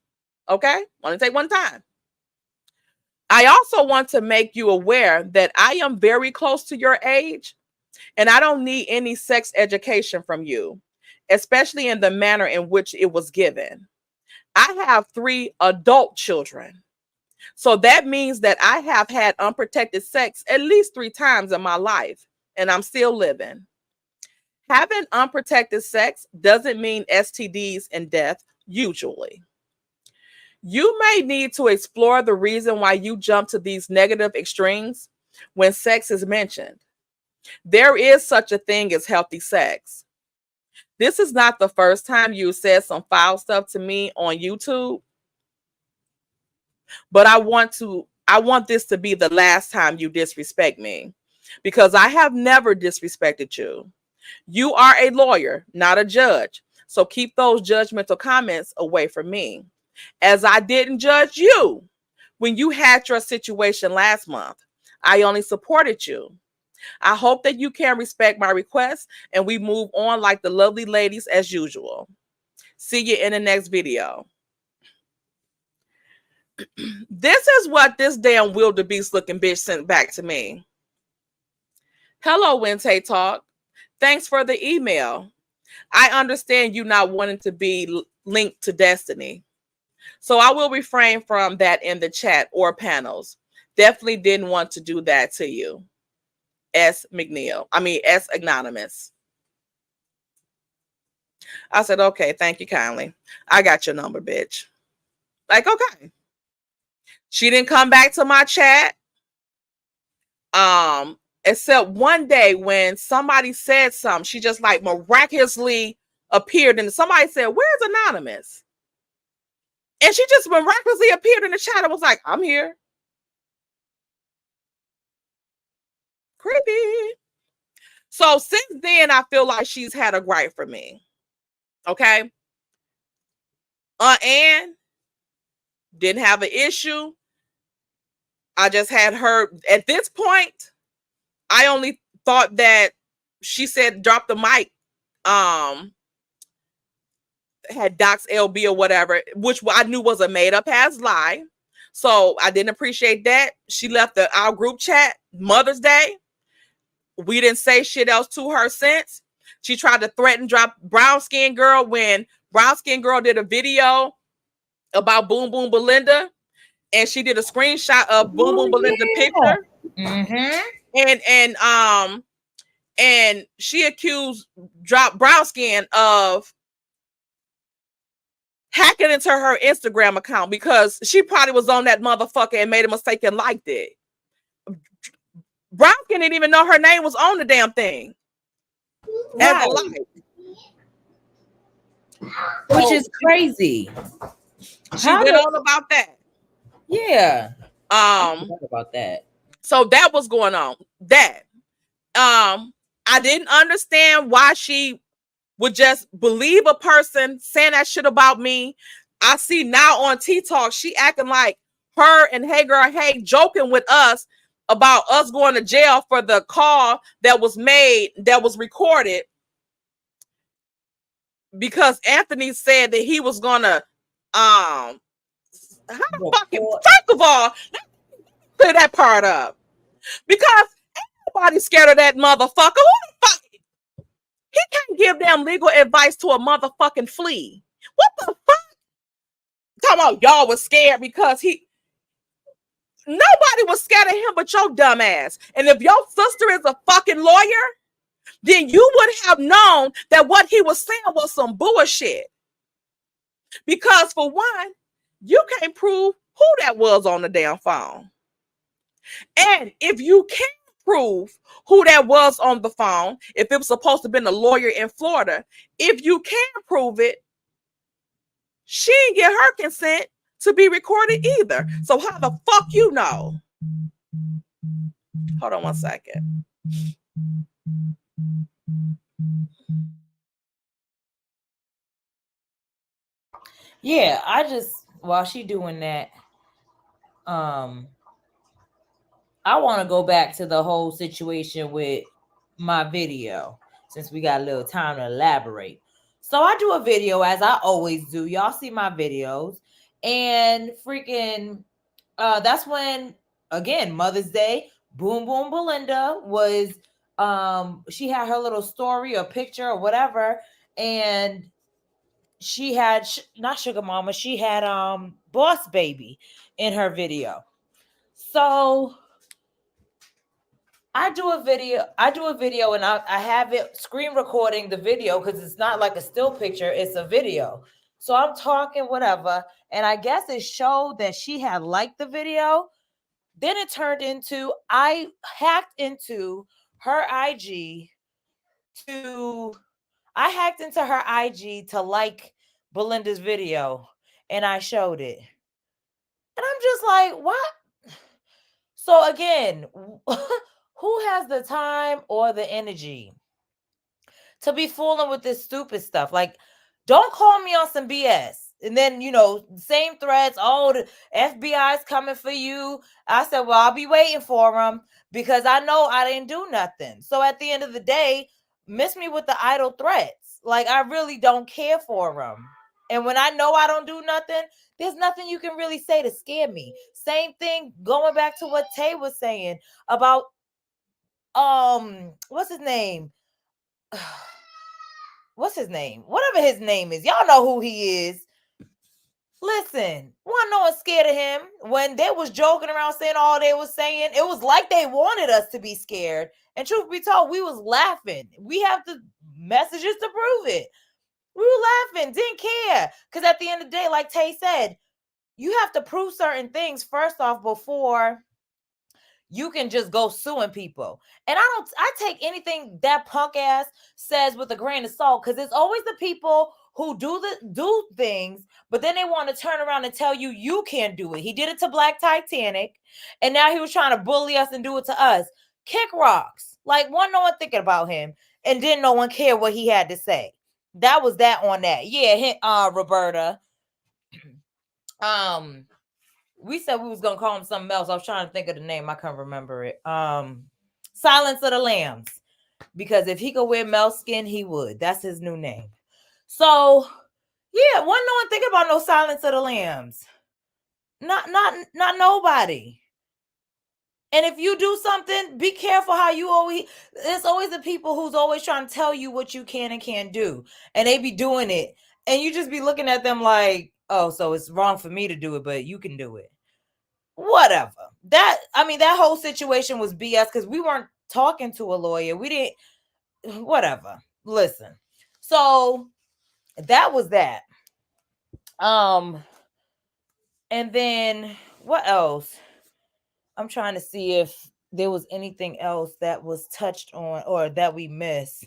Okay? Want to take one time. I also want to make you aware that I am very close to your age, and I don't need any sex education from you, especially in the manner in which it was given. I have 3 adult children. So that means that I have had unprotected sex at least 3 times in my life, and I'm still living. Having unprotected sex doesn't mean STDs and death, usually. You may need to explore the reason why you jump to these negative extremes when sex is mentioned. There is such a thing as healthy sex. This is not the first time you said some foul stuff to me on YouTube, but I want this to be the last time you disrespect me, because I have never disrespected you. You are a lawyer, not a judge. So keep those judgmental comments away from me, as I didn't judge you when you had your situation last month. I only supported you. I hope that you can respect my request and we move on like the lovely ladies as usual. See you in the next video. This is what this damn wildebeest looking bitch sent back to me. Hello, WHENTAYTALK. Thanks for the email. I understand you not wanting to be linked to Destiny, so I will refrain from that in the chat or panels. Definitely didn't want to do that to you. S. Anonymous. I said, okay, thank you kindly. I got your number, bitch. Like, okay. She didn't come back to my chat. Except one day when somebody said something, she just like miraculously appeared, and somebody said, "Where's Anonymous?" And she just miraculously appeared in the chat and was like, "I'm here." Creepy. So since then, I feel like she's had a gripe for me. Okay. Ann didn't have an issue. I just had her at this point. I only thought that she said drop the mic, had docs LB or whatever, which I knew was a made up ass lie. So I didn't appreciate that. She left our group chat Mother's Day. We didn't say shit else to her since. She tried to threaten drop Brown Skin Girl when Brown Skin Girl did a video about Boom Boom Belinda, and she did a screenshot of Boom Boom Belinda picture. Mm-hmm. And she accused Brown Skin of hacking into her Instagram account because she probably was on that motherfucker and made a mistake and liked it. Brown Skin didn't even know her name was on the damn thing. As a lie. Which is crazy. She went on about that. Yeah. About that. So that was going on. I didn't understand why she would just believe a person saying that shit about me. I see now on T-Talk, she acting like her and Hey Girl Hey joking with us about us going to jail for the call that was made, that was recorded, because Anthony said that he was gonna first of all, clear that part up, because nobody's scared of that motherfucker. Who the fuck? He can't give them legal advice to a motherfucking flea. What the fuck? Talking about y'all was scared because nobody was scared of him but your dumb ass. And if your sister is a fucking lawyer, then you would have known that what he was saying was some bullshit. Because for one, you can't prove who that was on the damn phone. And if you can prove who that was on the phone, if it was supposed to have been a lawyer in Florida, if you can prove it, she didn't get her consent to be recorded either. So how the fuck you know? Hold on one second. Yeah, I just while she doing that, I want to go back to the whole situation with my video since we got a little time to elaborate. So I do a video as I always do. Y'all see my videos, and freaking that's when again Mother's Day, Boom Boom Belinda was she had her little story or picture or whatever, and she had not Sugar Mama, she had Boss Baby in her video. So I do a video and I have it screen recording the video because it's not like a still picture, it's a video. So I'm talking whatever, and I guess it showed that she had liked the video. Then it turned into I hacked into her IG to like Belinda's video, and I showed it. And I'm just like, what? So again, who has the time or the energy to be fooling with this stupid stuff? Like, don't call me on some BS. And then, same threads. Oh, the FBI's coming for you. I said, well, I'll be waiting for them because I know I didn't do nothing. So at the end of the day, miss me with the idle threats. Like, I really don't care for them. And when I know I don't do nothing, there's nothing you can really say to scare me. Same thing going back to what Tay was saying about what's his name? What's his name? Whatever his name is. Y'all know who he is. Listen, wasn't no one scared of him. When they was joking around saying all they was saying, it was like they wanted us to be scared. And truth be told, we was laughing. We have the messages to prove it. We were laughing, didn't care. Because at the end of the day, like Tay said, you have to prove certain things first off before you can just go suing people. And I take anything that punk ass says with a grain of salt, because it's always the people who do things, but then they want to turn around and tell you you can't do it. He did it to Black Titanic, and now he was trying to bully us and do it to us. Kick rocks. Like, no one thinking about him, and didn't no one care what he had to say. That was that on that. Yeah, Roberta. We said we was gonna call him something else. I was trying to think of the name. I can't remember it. Silence of the Lambs. Because if he could wear male skin, he would. That's his new name. So yeah, wasn't no one thinking about no Silence of the Lambs. Not nobody. And if you do something, be careful how you always. There's always the people who's always trying to tell you what you can and can't do, and they be doing it, and you just be looking at them like, oh, so it's wrong for me to do it, but you can do it. Whatever. That whole situation was BS because we weren't talking to a lawyer. We didn't. Whatever. Listen. So that was that. And then what else? I'm trying to see if there was anything else that was touched on or that we missed.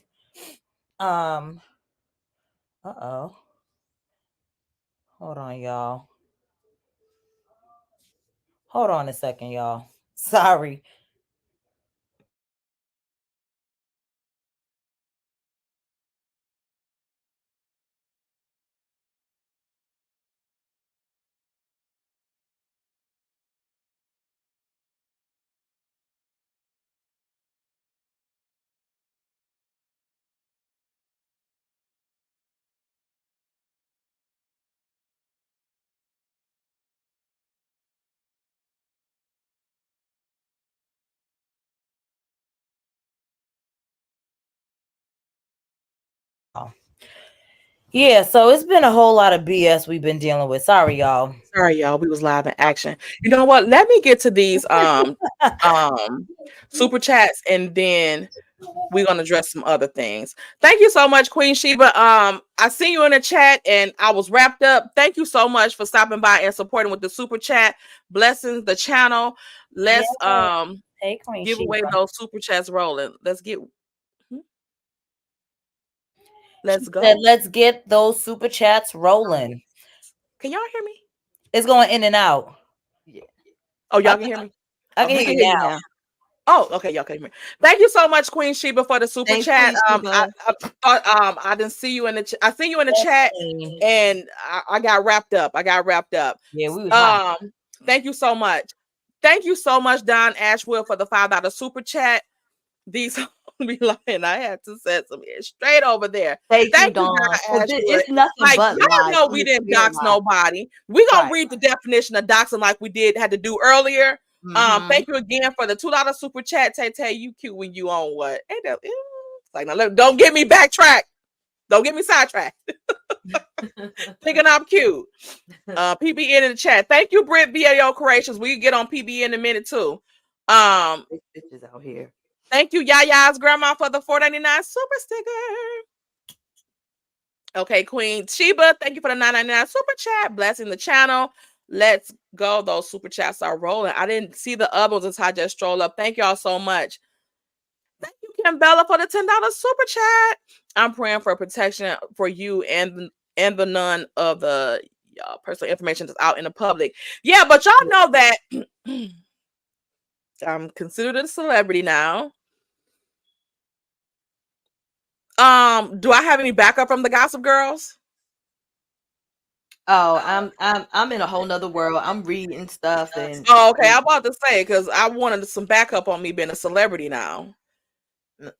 Hold on, y'all. Hold on a second, y'all. Sorry. Yeah, so it's been a whole lot of BS we've been dealing with. Sorry, y'all. Sorry, y'all. We was live in action. You know what? Let me get to these super chats, and then we're gonna address some other things. Thank you so much, Queen Sheba. I seen you in the chat and I was wrapped up. Thank you so much for stopping by and supporting with the super chat. Blessings the channel. Yeah. Let's Hey, Queen give away Sheba. those super chats rolling. Let's get She let's said, go. let's get those super chats rolling. Can y'all hear me? It's going in and out. Yeah. Oh, I, y'all can hear me? I can We hear can you hear you now. now. Oh, okay, y'all can hear me. Thank you so much, Queen Sheba, for the super Thanks, chat. Queen Sheba. I thought I didn't see you in the I seen you in the Yes, chat Queen. and I got wrapped up. I got wrapped up. Yeah, we was hot. Thank you so much. Thank you so much, Don Ashwood, for the $5 super chat. These be lying. I had to set some straight over there. Thank you, Thank you, Dawn. Don Ashwood. It's nothing Like but y'all lies. know From we the didn't spirit dox lie. nobody. We gonna Right. read the definition of doxing like we had to do earlier. Mhm. Thank you again for the $2 super chat. Tay, you cute when you on what? Ain't that? It's like, now, don't get me backtracked. Don't get me sidetracked. Thinking I'm cute. PBN in the chat. Thank you, Britt VAO Creations. We can get on PBN in a minute too. Big bitches out here. Thank you, Yaya's grandma, for the $4.99 super sticker. Okay, Queen Sheba, thank you for the $9.99 super chat. Blessing the channel. Let's go. Those super chats are rolling. I didn't see the others until I just strolled up. Thank y'all so much. Thank you, Kim Bella, for the $10 super chat. I'm praying for protection for you and the none of the personal information that's out in the public. Yeah, but y'all know that I'm considered a celebrity now. Do I have any backup from the Gossip Girls? Oh, I'm in a whole nother world. I'm reading stuff and Oh, okay. I'm about to say because I wanted some backup on me being a celebrity now.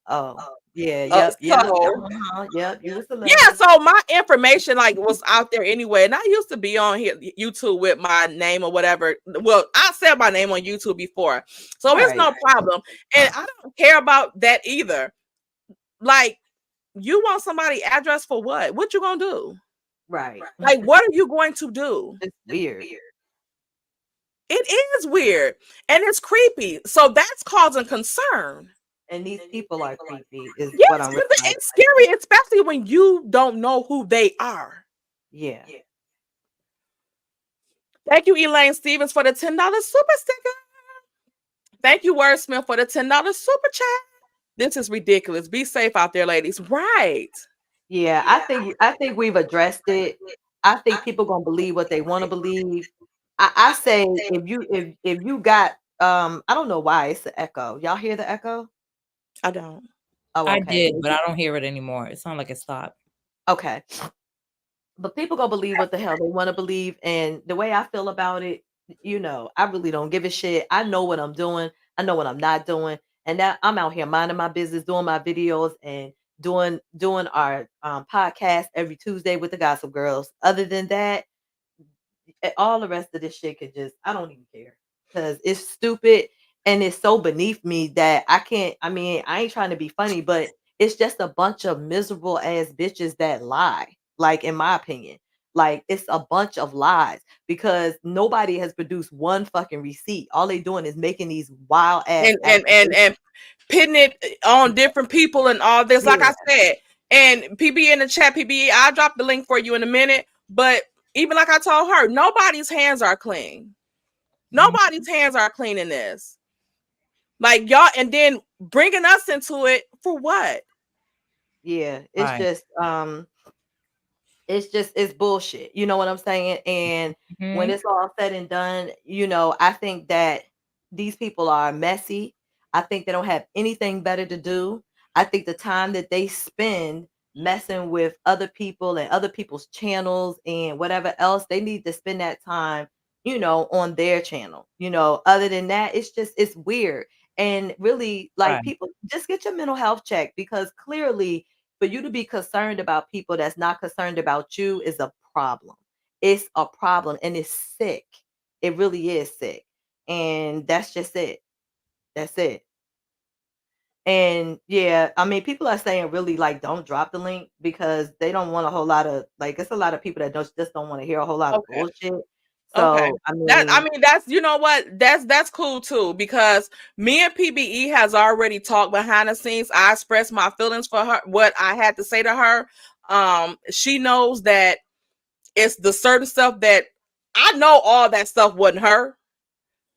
oh yeah, yep. Yep, you a Yeah, celebrity. so my information like was out there anyway, and I used to be on here YouTube with my name or whatever. Well, I said my name on YouTube before, so it's Right. no problem, and I don't care about that either. Like, you want somebody address for what? What you gonna do? Right. Like, what are you going to do? It's weird. It is weird and it's creepy, so that's causing concern. And these people are creepy, is what Yes, I'm realizing. it's scary, especially when you don't know who they are. Yeah. Thank you, Elaine Stevens, for the $10 super sticker. Thank you, Wordsmith, for the $10 super chat. This is ridiculous. Be safe out there, ladies. Right. Yeah, I think we've addressed it. I think people gonna believe what they want to believe. I say if you got I don't know why it's the echo. Y'all hear the echo? I don't. Oh, I okay. did, but I don't hear it anymore. It sounded like it stopped. Okay. But people gonna believe what the hell they want to believe, and the way I feel about it, I really don't give a shit. I know what I'm doing. I know what I'm not doing, and that I'm out here minding my business, doing my videos, and doing our podcast every Tuesday with the Gossip Girls. Other than that, all the rest of this shit could just I don't even care because it's stupid and it's so beneath me that I can't. I mean, I ain't trying to be funny, but it's just a bunch of miserable ass bitches that lie. Like in my opinion, like it's a bunch of lies because nobody has produced one fucking receipt. All they doing is making these wild ass And pitting it on different people and all this. Like yeah, I said, and PB in the chat, PB, I'll drop the link for you in a minute. But even like I told her, nobody's hands are clean. Nobody's hands are clean in this. Like y'all, and then bringing us into it for what? yeah. Right. It's bullshit. You know what I'm saying? And when Mhm. it's all said and done, I think that these people are messy. I think they don't have anything better to do. I think the time that they spend messing with other people and other people's channels and whatever else, they need to spend that time, on their channel. Other than that, it's weird. And really, like Right. people just get your mental health checked because clearly for you to be concerned about people that's not concerned about you is a problem. It's a problem and it's sick. It really is sick. And that's just it. That's it. And yeah, I mean, people are saying really like don't drop the link because they don't want a whole lot of like it's a lot of people that just don't want to hear a whole lot of Okay. bullshit. Okay. So I I mean, mean that's you know what? That's cool too because me and PBE has already talked behind the scenes. I expressed my feelings for her, what I had to say to her. She knows that it's the certain stuff that I know all that stuff wasn't her,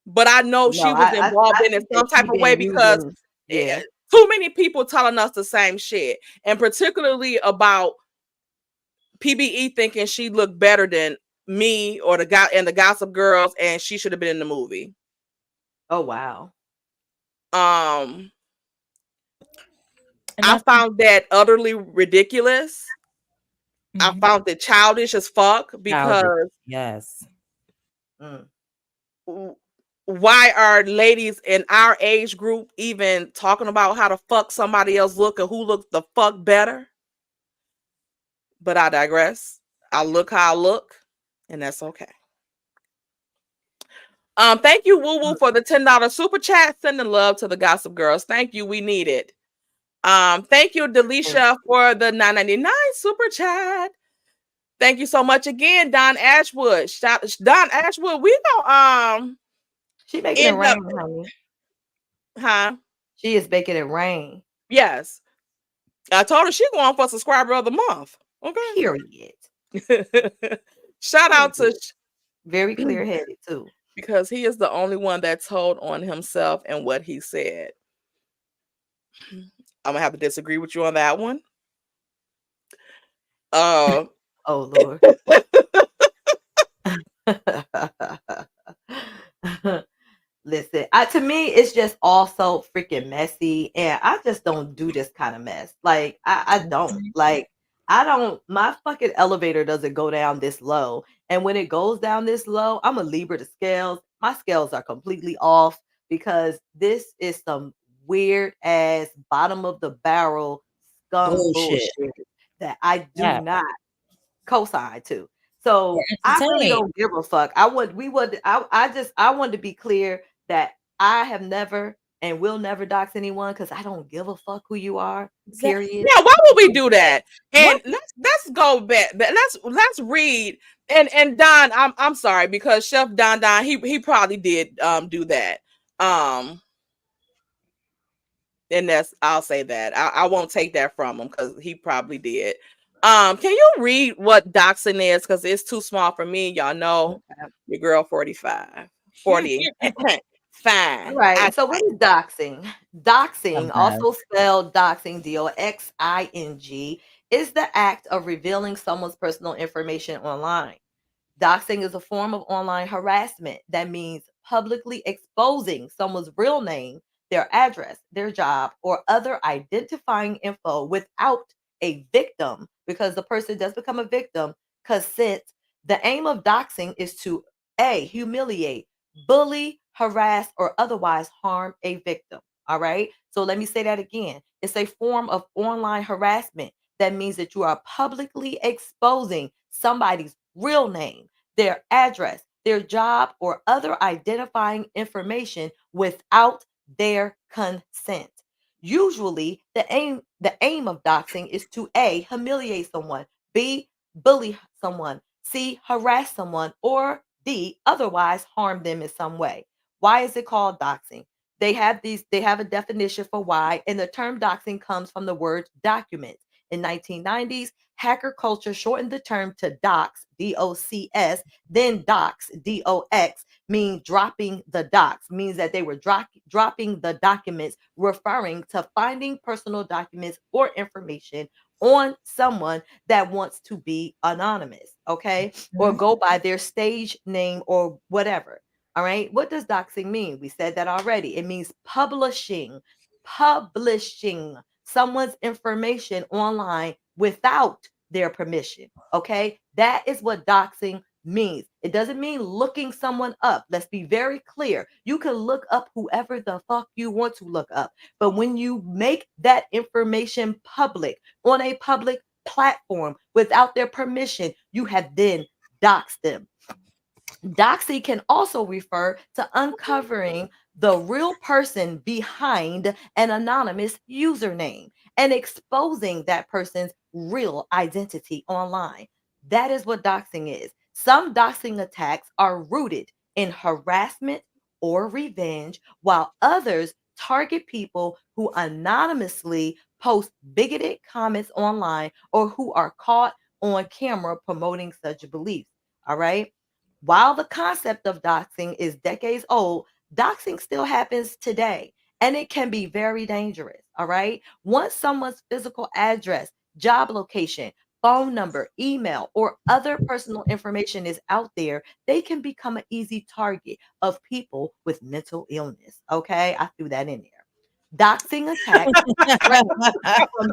but I know no, she was involved I in it think that some she type of way been because using, eh, yeah. too many people telling us the same shit, and particularly about PBE thinking she looked better than me or the guy and the Gossip Girls, and she should have been in the movie. Oh wow. Um, And I that's found that utterly ridiculous. I Mhm. found it childish as fuck Childish. because Yes. Mm. why are ladies in our age group even talking about how the fuck somebody else look and who looks the fuck better? But I digress. I look how I look, and that's okay. Thank you, Woo Woo, for the $10 super chat. Sending love to the Gossip Girls. Thank you. We need it. Thank you, Delisha, for the $9.99 super chat. Thank you so much again, Don Ashwood. Don Ashwood, we gonna She making it end up, rain, honey. huh? She is making it rain. Yes. I told her she going for subscriber of the month. Period. Okay. Shout out to Period. Very clear headed too. because he is the only one that told on himself and what he said. I'm gonna have to disagree with you on that one. Uh Oh Lord. Listen, to me, it's just all so freaking messy, and I just don't do this kind of mess. Like, I don't Mhm. like. I don't. My fucking elevator doesn't go down this low, and when it goes down this low, I'm a Libra to scales. My scales are completely off because this is some weird ass bottom of the barrel scum Bullshit. bullshit that I do Yeah. not co-sign to. Or So I really entertain. don't give a fuck. I wanted to be clear that I have never and will never dox anyone because I don't give a fuck who you are. Period. yeah, why would we do that? What? And let's go back. Let's read and Don, I'm sorry because Chef Don he probably did do that. Um and that's I'll say that. I won't take that from him because he probably did. Can you read what doxing is? Because it's too small for me. Y'all know Okay. your girl 45. 40. All Fine. right. So what is doxing? A Doxing, mess. also spelled doxing, DOXING, is the act of revealing someone's personal information online. Doxing is a form of online harassment that means publicly exposing someone's real name, their address, their job, or other identifying info without a victim, because the person does become a victim, consent. The aim of doxing is to A, humiliate, bully, harass, or otherwise harm a victim. All right. So let me say that again. It's a form of online harassment. That means that you are publicly exposing somebody's real name, their address, their job, or other identifying information without their consent. Usually, the aim of doxing is to A, humiliate someone, B, bully someone, C, harass someone, or D, otherwise harm them in some way. Why is it called doxing? They have a definition for why, and the term doxing comes from the word document. In 1990s, hacker culture shortened the term to dox, DOCS, then docs, DOX, mean dropping the docs, means that they were dropping the documents, referring to finding personal documents or information on someone that wants to be anonymous, okay? Or Mhm. go by their stage name or whatever. All right. What does doxing mean? We said that already. It means publishing someone's information online without their permission. Okay. That is what doxing means. It doesn't mean looking someone up. Let's be very clear. You can look up whoever the fuck you want to look up. But when you make that information public on a public platform without their permission, you have then doxed them. Doxy can also refer to uncovering the real person behind an anonymous username and exposing that person's real identity online. That is what doxing is. Some doxing attacks are rooted in harassment or revenge, while others target people who anonymously post bigoted comments online or who are caught on camera promoting such beliefs. All right. While the concept of doxing is decades old, doxing still happens today and it can be very dangerous. All right. Once someone's physical address, job location, phone number, email, or other personal information is out there, they can become an easy target of people with mental illness. Okay. I threw that in there. Doxing attacks range from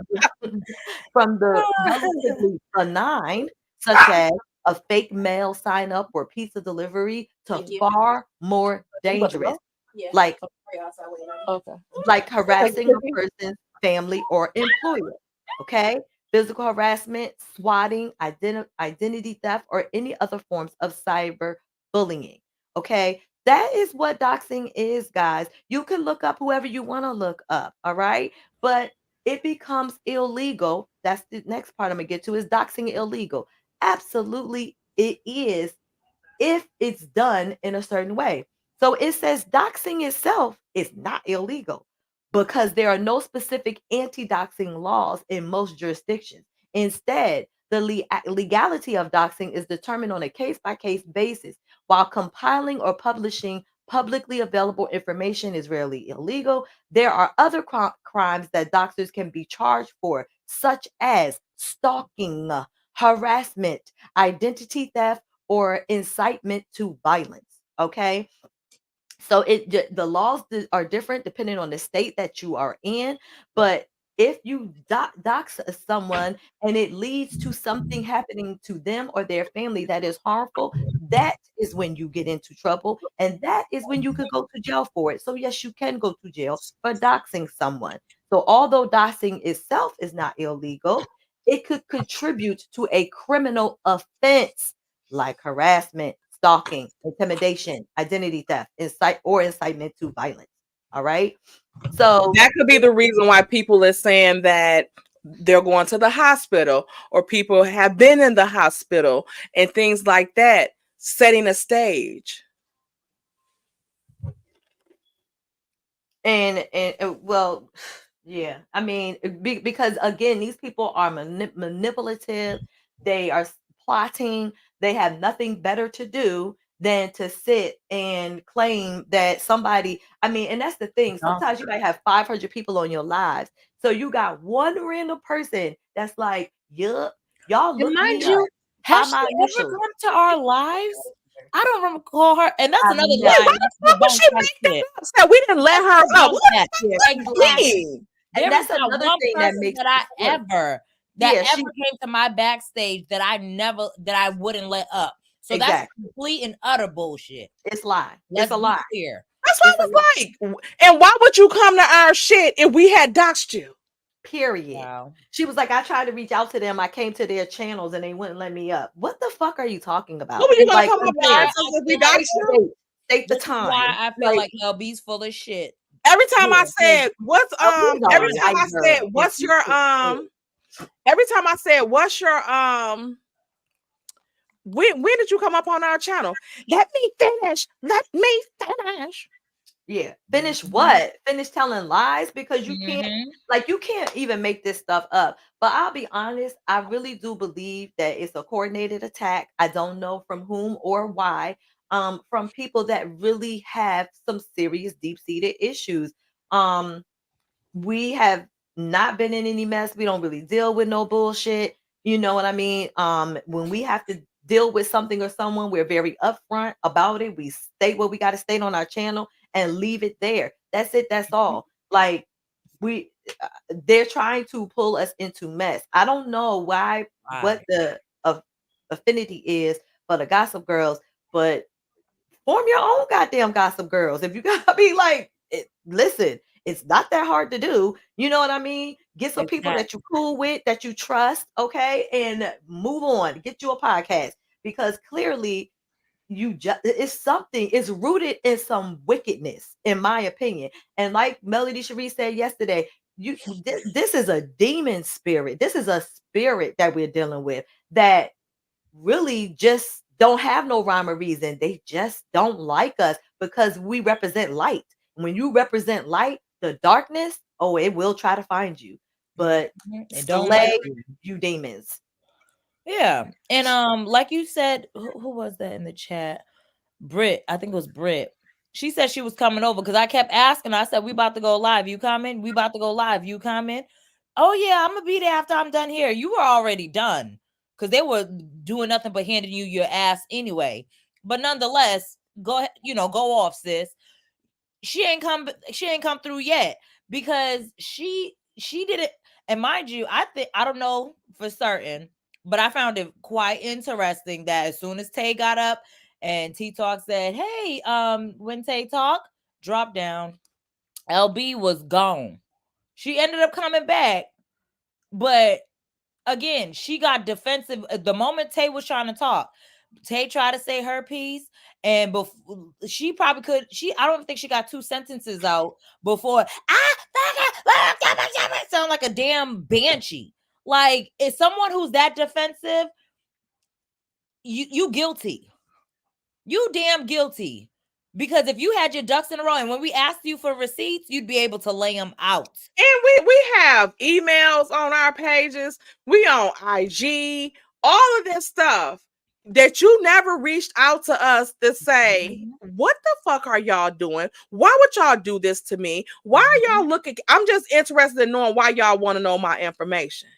from the relatively benign, such as a fake mail sign up or pizza delivery, to Thank you. far more You about to dangerous, go? Yeah. like Right outside waiting on you. Okay. like Take a harassing a cookie. person's family or employer. Okay. Physical harassment, swatting, identity theft, or any other forms of cyber bullying. Okay. That is what doxing is, guys. You can look up whoever you want to look up. All right. But it becomes illegal. That's the next part I'm going to get to. Is doxing illegal? Absolutely, it is if it's done in a certain way. So it says doxing itself is not illegal because there are no specific anti doxing laws in most jurisdictions. Instead, the legality of doxing is determined on a case by case basis, while compiling or publishing publicly available information is rarely illegal. There are other crimes that doxers can be charged for, such as stalking, harassment, identity theft, or incitement to violence. Okay. So the laws are different depending on the state that you are in, but if you dox someone and it leads to something happening to them or their family that is harmful, that is when you get into trouble, and that is when you could go to jail for it. So yes, you can go to jail for doxing someone. So although doxing itself is not illegal, it could contribute to a criminal offense like harassment, stalking, intimidation, identity theft, incitement to violence. All right. So That could be the reason why people are saying that they're going to the hospital or people have been in the hospital and things like that, setting a stage. well, yeah, I mean, because again, these people are manipulative. They are plotting. They have nothing better to do than to sit and claim that somebody. I mean, and that's the thing. No. Sometimes you might have 500 people on your lives, so you got one random person that's like, "Yup, y'all And look mind me up you, by has she my ever initials." come to our lives? I don't recall her, and that's I've another Wait, never. lie. why the That's fuck would debunk she that make that shit. up? Said we didn't let her That's up. What debunk that. Yeah, does that Exactly. mean? and There is that's not another one thing that person makes that it worse. Yeah, she came to my backstage that I wouldn't let up. So that's exactly. complete and utter bullshit. It's lie. It's Let's a be lie. clear. That's what It's a I lie. was like. And why would you come to our shit if we had doxed you? Period. Wow. She was like, I tried to reach out to them. I came to their channels and they wouldn't let me up. What the fuck are you talking What about? were you gonna Like, come up on our again, Why shows I if we feel like state doxed the you? date, state the this is why time. I feel Like, like LB's full of shit. Every time I Yeah, said what's he's a every time I said liar. And what's your every time I said what's your when did you come up on our channel? Let me finish. Let me finish. yeah. Finish Mhm. what? Finish telling lies because Mhm. you can't even make this stuff up. But I'll be honest, I really do believe that it's a coordinated attack. I don't know from whom or why. From people that really have some serious deep-seated issues. Um, we have not been in any mess. We don't really deal with no bullshit. You know what I mean? When we have to deal with something or someone, we're very upfront about it. We state what we got to state on our channel and leave it there. That's it. That's all. Like we, they're trying to pull us into mess. I don't know why, what Why? the affinity is for the Gossip Girls, but form your own goddamn Gossip Girls. If you gotta be like, listen, it's not that hard to do. You know what I mean? Get some people that you Exactly. cool with, that you trust, okay, and move on. Get you a podcast because clearly you just it's something. It's rooted in some wickedness, in my opinion. And like Melody Cherie said yesterday, this is a demon spirit. This is a spirit that we're dealing with that really just don't have no rhyme or reason. They just don't like us because we represent light. When you represent light, the darkness, oh, it will try to find you. But It don't slay like you. you demons. Yeah. And like you said, who was that in the chat? Brit, I think it was Brit. She said she was coming over because I kept asking her. I said, "We about to go live. You coming? We about to go live. You coming?" Oh yeah, I'm gonna be there after I'm done here. You were already done because they were doing nothing but handing you your ass anyway. But nonetheless, go ahead, go off, sis. She ain't come through yet because she did it. And mind you, I don't know for certain, but I found it quite interesting that as soon as Tay got up and T Talk said, "Hey, when Tay Talk dropped down, LB was gone." She ended up coming back, but again, she got defensive the moment Tay was trying to talk. Tay tried to say her piece, and she probably could. I don't think she got 2 sentences out before sound like a damn banshee. Like, is someone who's that defensive, you guilty. You damn guilty. Because if you had your ducks in a row and when we asked you for receipts, you'd be able to lay them out. And we have emails on our pages. We on IG, all of this stuff that you never reached out to us to say, what the fuck are y'all doing? Why would y'all do this to me? Why are y'all looking? I'm just interested in knowing why y'all want to know my information.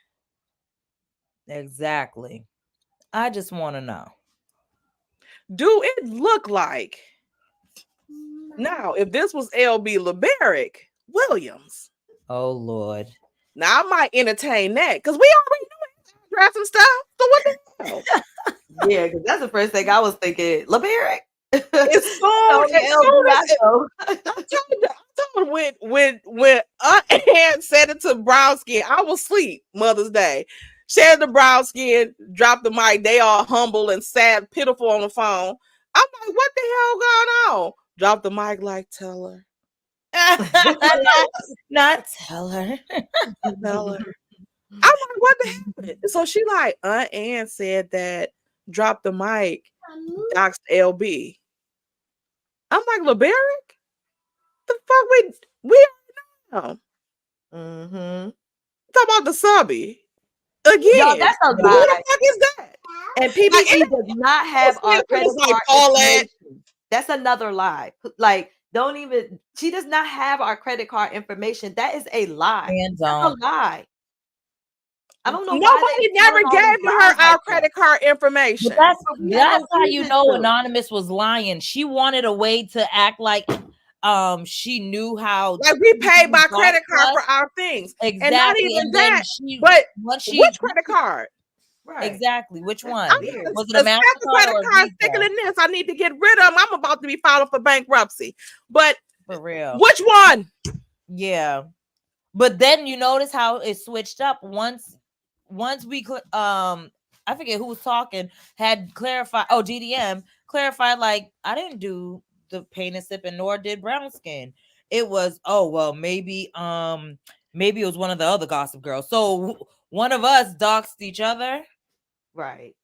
Exactly. I just want to know. Do it look like? Now, if this was LB LeBaric Williams, oh Lord, now I might entertain that because we already know address and stuff. So what the hell? Yeah, because that's the first thing I was thinking. LeBaric. As soon as I told when Aunt said it to Brown Skin, I was asleep Mother's Day. Said to Brown Skin, dropped the mic. They all humble and sad, pitiful on the phone. I'm like, what the hell going on? Drop the mic, like, tell her. not tell her. Tell her. I'm like, what the hell? So she like, Aunt Ann said that, drop the mic, doxed LB. I'm like, LeBaric? The fuck we know. Mm-hmm. Talk about the subby. Again. Yo, that's a Who the lie. fuck is that? And PBE does not have our credit card information. That's another lie. Like, don't even, she does not have our credit card information. That is a lie. That's a lie. I don't know. Nobody never gave her our credit card information. But that's how you know Anonymous was lying. She wanted a way to act like she knew how, like we paid by credit card for our things. Exactly. And not even that. But which credit card? Right. Exactly. Which one? Was it a MasterCard credit card thicker than this? I need to get rid of them. I'm about to be filing for bankruptcy. But for real. Which one? Yeah. But then you notice how it switched up once we I forget who was talking, had clarified, DDM clarified, like, I didn't do the pain and sip, and nor did Brown Skin. It was, maybe it was one of the other Gossip Girls. So one of us doxed each other. Right.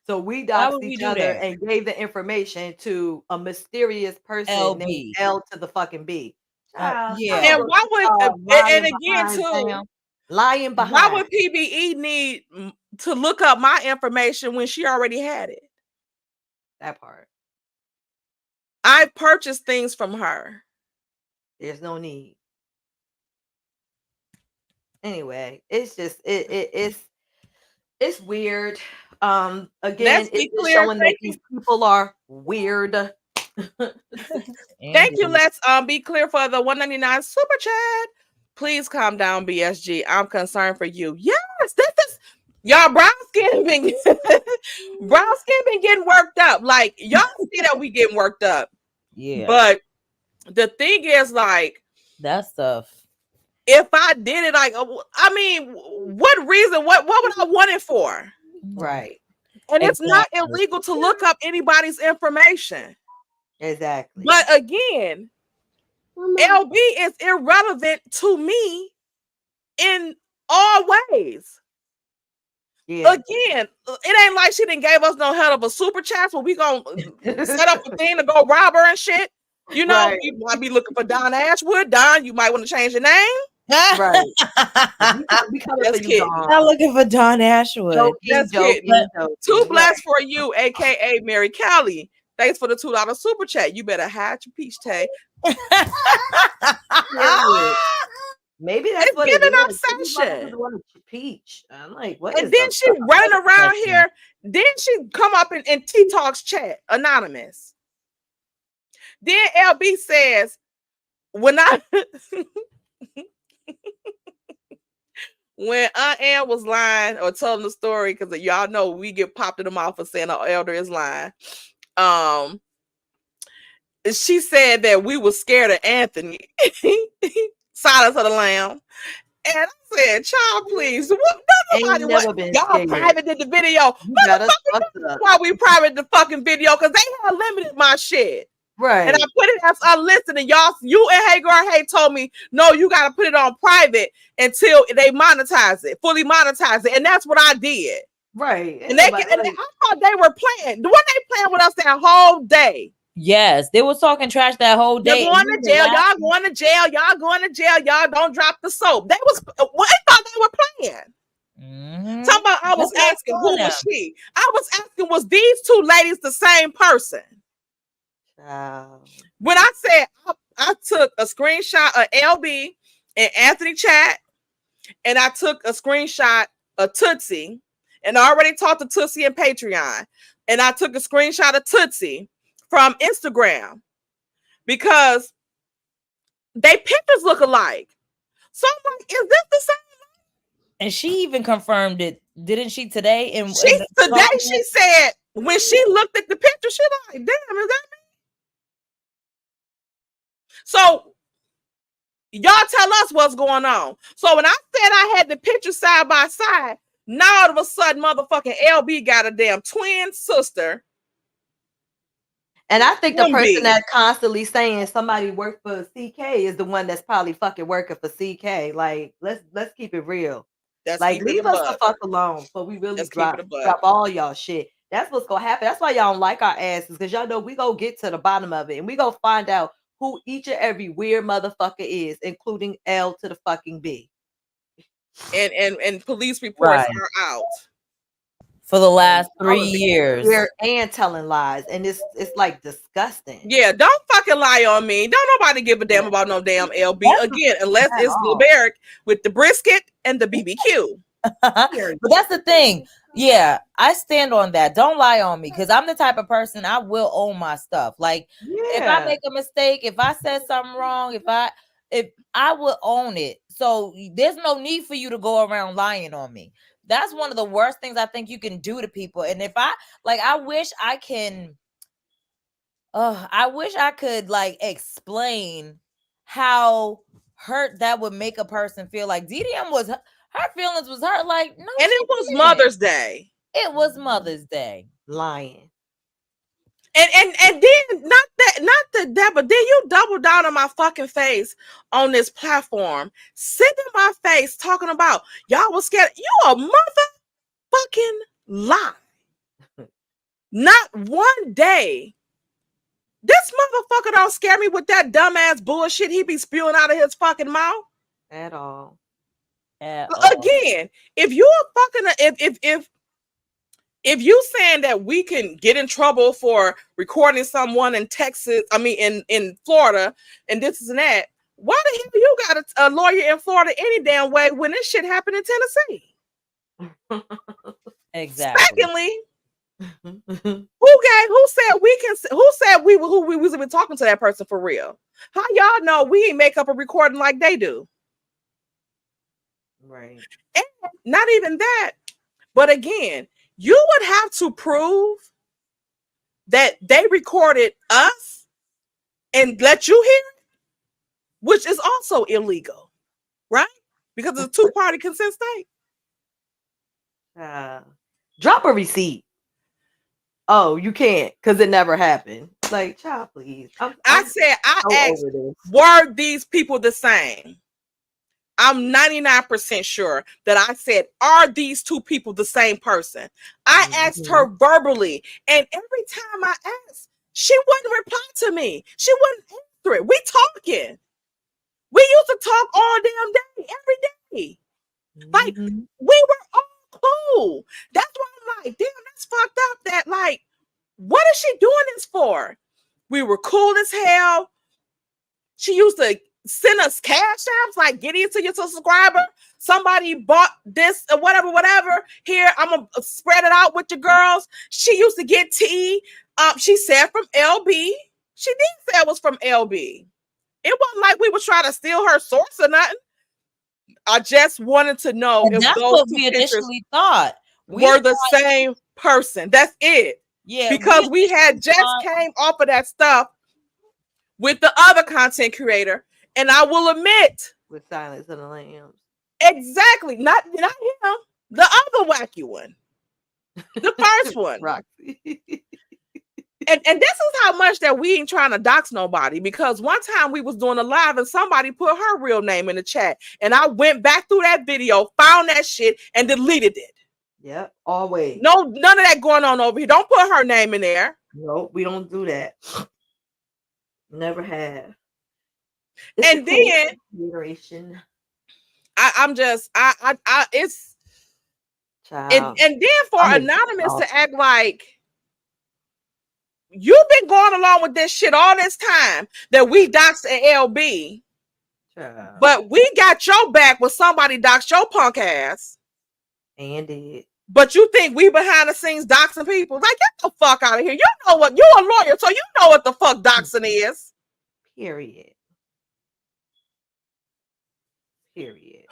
So we doxed each other and gave the information to a mysterious person named L to the fucking B. Yeah. And why would and again too, lying behind. Why would PBE need to look up my information when she already had it? That part. I purchased things from her. There's no need. Anyway, it's just it's weird. Again, it's showing that these people are weird. Thank you. Let's be clear for the 199 super chat. Please calm down, BSG. I'm concerned for you. Yes, this is y'all. Brown skin been getting worked up. Like, y'all see that we getting worked up. Yeah. But the thing is, like, that stuff. If I did it, like, I mean, what reason? What would I want it for? Right. And it's not illegal to look up anybody's information. Exactly. But again, LB is irrelevant to me in all ways. Yeah. Again, it ain't like she didn't gave us no hell of a super chat, so we gonna set up a thing to go rob her and shit. You know, Right. you might be looking for Don Ashwood. Don, you might want to change your name. Right. We coming for Just you, kidding. Dawn. I'm looking for Don Ashwood. Joking, Just kidding. joking, Too joking. blessed for you, aka Mary Kelly. Thanks for the $2 super chat. You better hide your peach tay. Period. Maybe that's It's what it giving is. obsession. Peach. I'm like, what And is then up? she running around here. Then she come up in T Talk's chat, anonymous. Then LB says, when when Aunt Ann was lying or telling the story, because y'all know we get popped in the mouth for saying our elder is lying. She said that we were scared of Anthony. Silence of the Lamb. And I said, child, please. Ain't never been y'all scared. private did the video. You got us fucked up. Why we private the fucking video? Because they had limited my shit. Right. And I put it as unlisted. And you and Hey Girl Hey told me, no, you got to put it on private until they monetize it, fully monetize it. And that's what I did. Right. And I thought they were playing. What they playing with us that whole day? Yes, they was talking trash that whole day. You're going to jail. Y'all going to jail. Y'all going to jail. Y'all don't drop the soap. They thought they were playing. Mm-hmm. Talking about, I was asking, who was she? I was asking, was these two ladies the same person? When I said I took a screenshot of LB and Anthony chat, and I took a screenshot of Tootsie, and I already talked to Tootsie and Patreon, and I took a screenshot of Tootsie from Instagram because they pictures look alike. So I'm like, is this the same? And she even confirmed it, didn't she, today? And today she said when she looked at the picture, she like, damn, is that me? So y'all tell us what's going on. So when I said I had the picture side by side, now all of a sudden motherfucking LB got a damn twin sister. And I think the person that's constantly saying somebody worked for CK is the one that's probably fucking working for CK. Like, let's keep it real. Like, leave us the fuck alone so we really drop all y'all shit. That's what's gonna happen. That's why y'all don't like our asses, because y'all know we gonna get to the bottom of it and we gonna find out who each and every weird motherfucker is, including L to the fucking B. And police reports are out. For the last 3 years. And telling lies. And it's like disgusting. Yeah, don't fucking lie on me. Don't nobody give a damn about no damn LB again, unless it's LeBaric with the brisket and the BBQ. But that's the thing. Yeah, I stand on that. Don't lie on me, because I'm the type of person, I will own my stuff. Like, if I make a mistake, if I said something wrong, if I will own it. So there's no need for you to go around lying on me. That's one of the worst things I think you can do to people. And if I wish I could like explain how hurt that would make a person feel. Like DDM was, her feelings was hurt. Like, no, and it was Mother's Day. It was Mother's Day. Lying. And then not that, but then you double down on my fucking face on this platform, sit in my face talking about y'all was scared. You a motherfucking lie. Not one day. This motherfucker don't scare me with that dumbass bullshit he be spewing out of his fucking mouth. At all. Again, if you are fucking if you saying that we can get in trouble for recording someone in Texas, I mean in Florida, and this and that, why the hell you got a lawyer in Florida any damn way when this shit happened in Tennessee? Exactly. Secondly, who said we was even talking to that person for real? How y'all know we ain't make up a recording like they do? Right. And not even that, but again, you would have to prove that they recorded us and let you hear it, which is also illegal, right? Because it's a 2-party consent state. Drop a receipt. Oh, you can't, because it never happened. Like, child, please. I said, I asked, were these people the same? I'm 99% sure that I said, are these two people the same person? I asked her verbally, and every time I asked, she wouldn't reply to me. She wouldn't answer it. We talking. We used to talk all damn day, every day. Like, we were all cool. That's why I'm like, damn, that's fucked up that, like, what is she doing this for? We were cool as hell. She used to send us cash apps, like, get into your subscriber. Somebody bought this or whatever. Here, I'm gonna spread it out with your girls. She used to get tea. She said from LB. She did say it was from LB. It wasn't like we were trying to steal her source or nothing. I just wanted to know And if that's those what two we pictures initially thought. were the same person. That's it. Yeah, because we had just came off of that stuff with the other content creator, and I will admit, with Silence of the Lambs. Exactly, not him, the other wacky one, the first one. Roxy. And this is how much that we ain't trying to dox nobody, because one time we was doing a live and somebody put her real name in the chat, and I went back through that video, found that shit, and deleted it. Yep, always. No, none of that going on over here. Don't put her name in there. Nope, we don't do that. Never have. And then consideration. I'm just it's Child. And then for Anonymous to act like you've been going along with this shit all this time that we doxed at LB. Child. But we got your back when somebody doxed your punk ass. And did. But you think we behind the scenes doxing people? Like, get the fuck out of here. You know what? You're a lawyer, so you know what the fuck doxing is. Period. Period.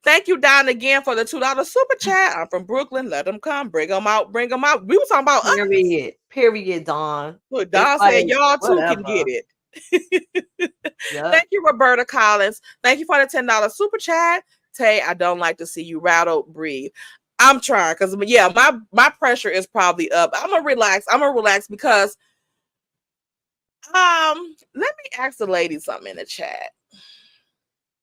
Thank you, Don, again for the $2 super chat. I'm from Brooklyn. Let them come. Bring them out. Bring them out. We were talking about period. Us. Period, Don. Look, Don said y'all too can get it. Yep. Thank you, Roberta Collins. Thank you for the $10 super chat. Tay, I don't like to see you rattle. Breathe. I'm trying because yeah, my pressure is probably up. I'm gonna relax because let me ask the lady something in the chat.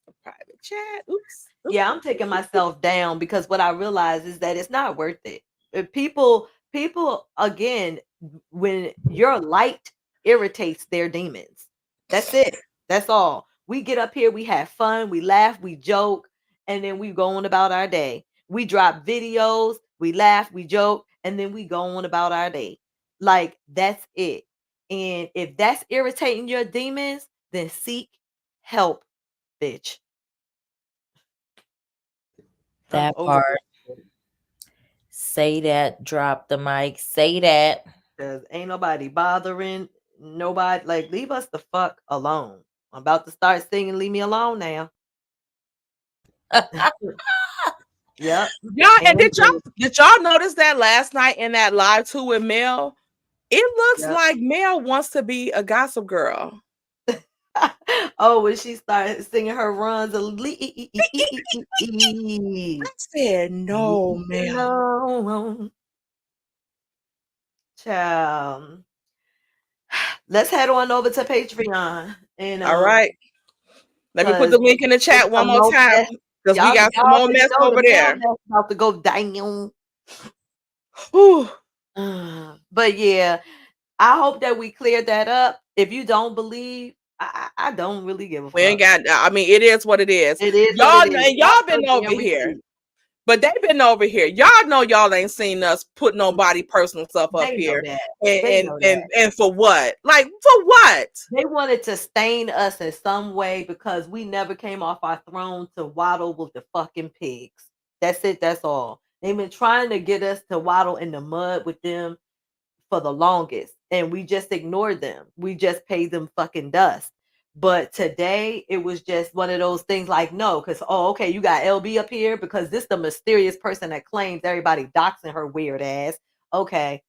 A private chat. Oops. Yeah, I'm taking myself down because what I realize is that it's not worth it. People again, when your light irritates their demons. That's it. That's all. We get up here, we have fun, we laugh, we joke, and then we go on about our day. We drop videos, we laugh, we joke, and then we go on about our day. Like, that's it. And if that's irritating your demons, then seek help, bitch. That part. Say that. Drop the mic. Say that. Because ain't nobody bothering nobody. Like, leave us the fuck alone. I'm about to start singing "Leave Me Alone" now. Yeah. And did y'all notice that last night in that live too with Mel? It looks like Mel wants to be a gossip girl. Oh, when she started singing her runs, I said, no, Mel. Child. Let's head on over to Patreon. And all right. Let me put the link in the chat one more time. Because we got some more mess over there. About to go down. But yeah, I hope that we cleared that up. If you don't believe, I don't really give a fuck. We ain't got. I mean, it is what it is. It is. Y'all and y'all been over here, but they've been over here. Y'all know y'all ain't seen us put nobody personal stuff up here. And for what? Like, for what? They wanted to stain us in some way because we never came off our throne to waddle with the fucking pigs. That's it. That's all. They've been trying to get us to waddle in the mud with them for the longest, and we just ignored them. We just paid them fucking dust. But today it was just one of those things like, no, because okay, you got LB up here because this the mysterious person that claims everybody doxing her weird ass. Okay,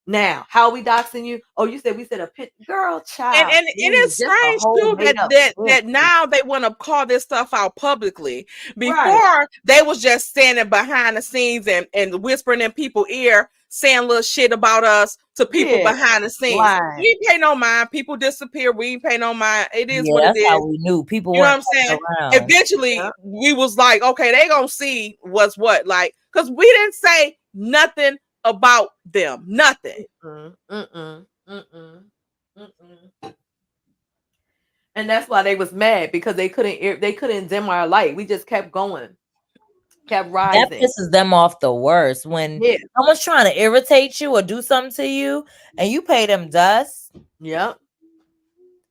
Now, how we doxing you? Oh, you said we said a pit girl And child. and it is Just a strange whole too that made up that history. now they want to call this stuff out publicly. Right. Before they was just standing behind the scenes and whispering in people's ear, saying little shit about us to people Yeah. behind the scenes. We Lying. ain't pay no mind. People disappear. We ain't pay no mind. It is Yeah, what it that's how is. we knew people You know what weren't I'm saying? fucking around. Eventually, Yeah. we was like, okay, they gonna see what's what, like, because we didn't say nothing about them, nothing. Mm-mm. Mm-mm. Mm-mm. Mm-mm. And that's why they was mad because they couldn't dim our light. We just kept going, kept That rising. pisses them off the worst when Yeah. someone's trying to irritate you or do something to you and you pay them dust. Yep.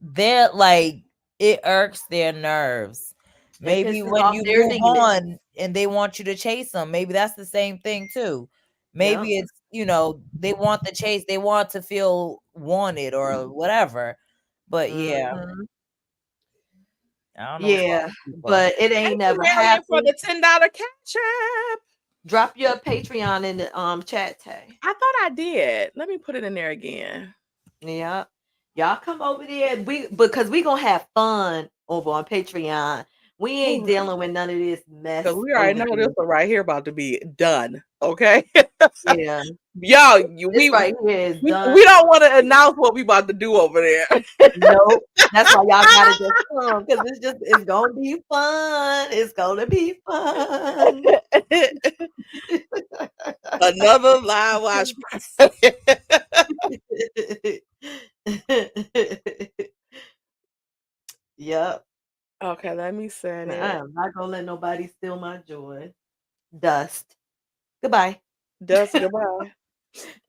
They're like, it irks their nerves. It Maybe pisses when off you their move demons. on and they want you to chase them, maybe that's the same thing too. Yep. Maybe it's, they want the chase, they want to feel wanted or whatever. But yeah, Mhm. I don't know what's wrong Yeah, with people. but it Thank ain't you, never Marion, for happened. the $10 cash app. Drop your Patreon in the chat tag. I thought I did. Let me put it in there again. Yeah. Y'all come over there. Because we gonna have fun over on Patreon. We ain't dealing with none of this mess Because we already over know this there. one right here about to be done. Okay. Yeah. Y'all, This right here is done. we don't want to announce what we about to do over there. Nope. That's why y'all gotta just come because it's gonna be fun. It's gonna be fun. Another live watch party. Yep. Okay, let me send I it. am not gonna let nobody steal my joy. Dust. Goodbye. Dust, goodbye.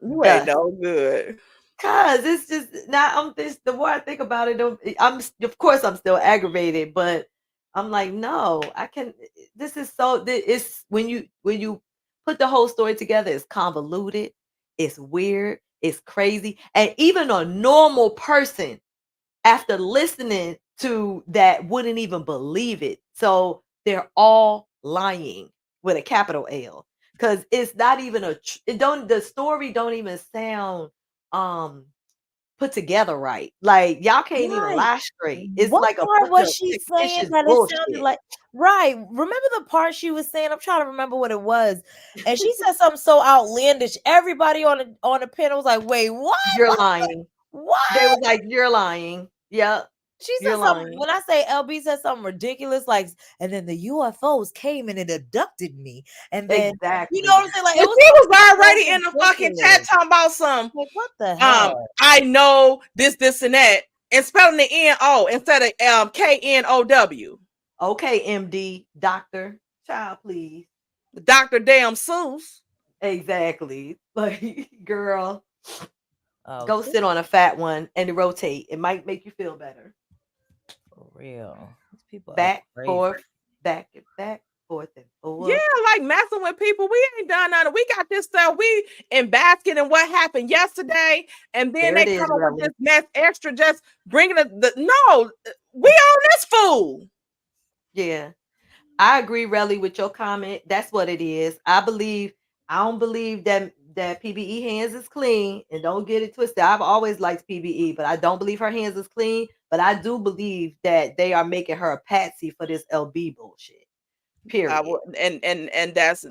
You ain't Dust. no good. Cause it's just now I'm this the more I think about it, of course I'm still aggravated, but I'm like, no, I can this is so it's when you put the whole story together, it's convoluted, it's weird, it's crazy. And even a normal person after listening to that wouldn't even believe it. So they're all lying with a capital L because it's not even it don't the story don't even sound um put together right. Like y'all can't even Right. lie straight. It's What like a part bunch was of she saying fictitious that it sounded bullshit. like right? Remember the part she was saying? I'm trying to remember what it was. And she said something so outlandish. Everybody on the panel was like, "Wait, what? You're lying. They What?" was like, you're lying. Yep, She you're said something. lying. When I say LB said something ridiculous, like, and then the UFOs came and it abducted me, and then you know Exactly. what I'm saying? Like, And it was she was something so already in the fucking chat ridiculous. talking about some Like, what the hell? I know this and that and spelling the N-O instead of K-N-O-W. Okay, MD, doctor, child, please. Dr. Damn Seuss. Exactly. Like, girl, Oh, go sit on a fat one and rotate. It might make you feel better. for real. These people are Back, crazy. forth, back and back, forth and Yeah, forth. like messing with people. We ain't done nothing. We got this stuff. We in basket and what happened yesterday, and then There they it is, come up with really. this mess extra, just bringing the no. We on this fool. Yeah. I agree, really, with your comment. That's what it is. I don't believe that PBE hands is clean, and don't get it twisted. I've always liked PBE, but I don't believe her hands is clean. But I do believe that they are making her a patsy for this LB bullshit. Period. And that's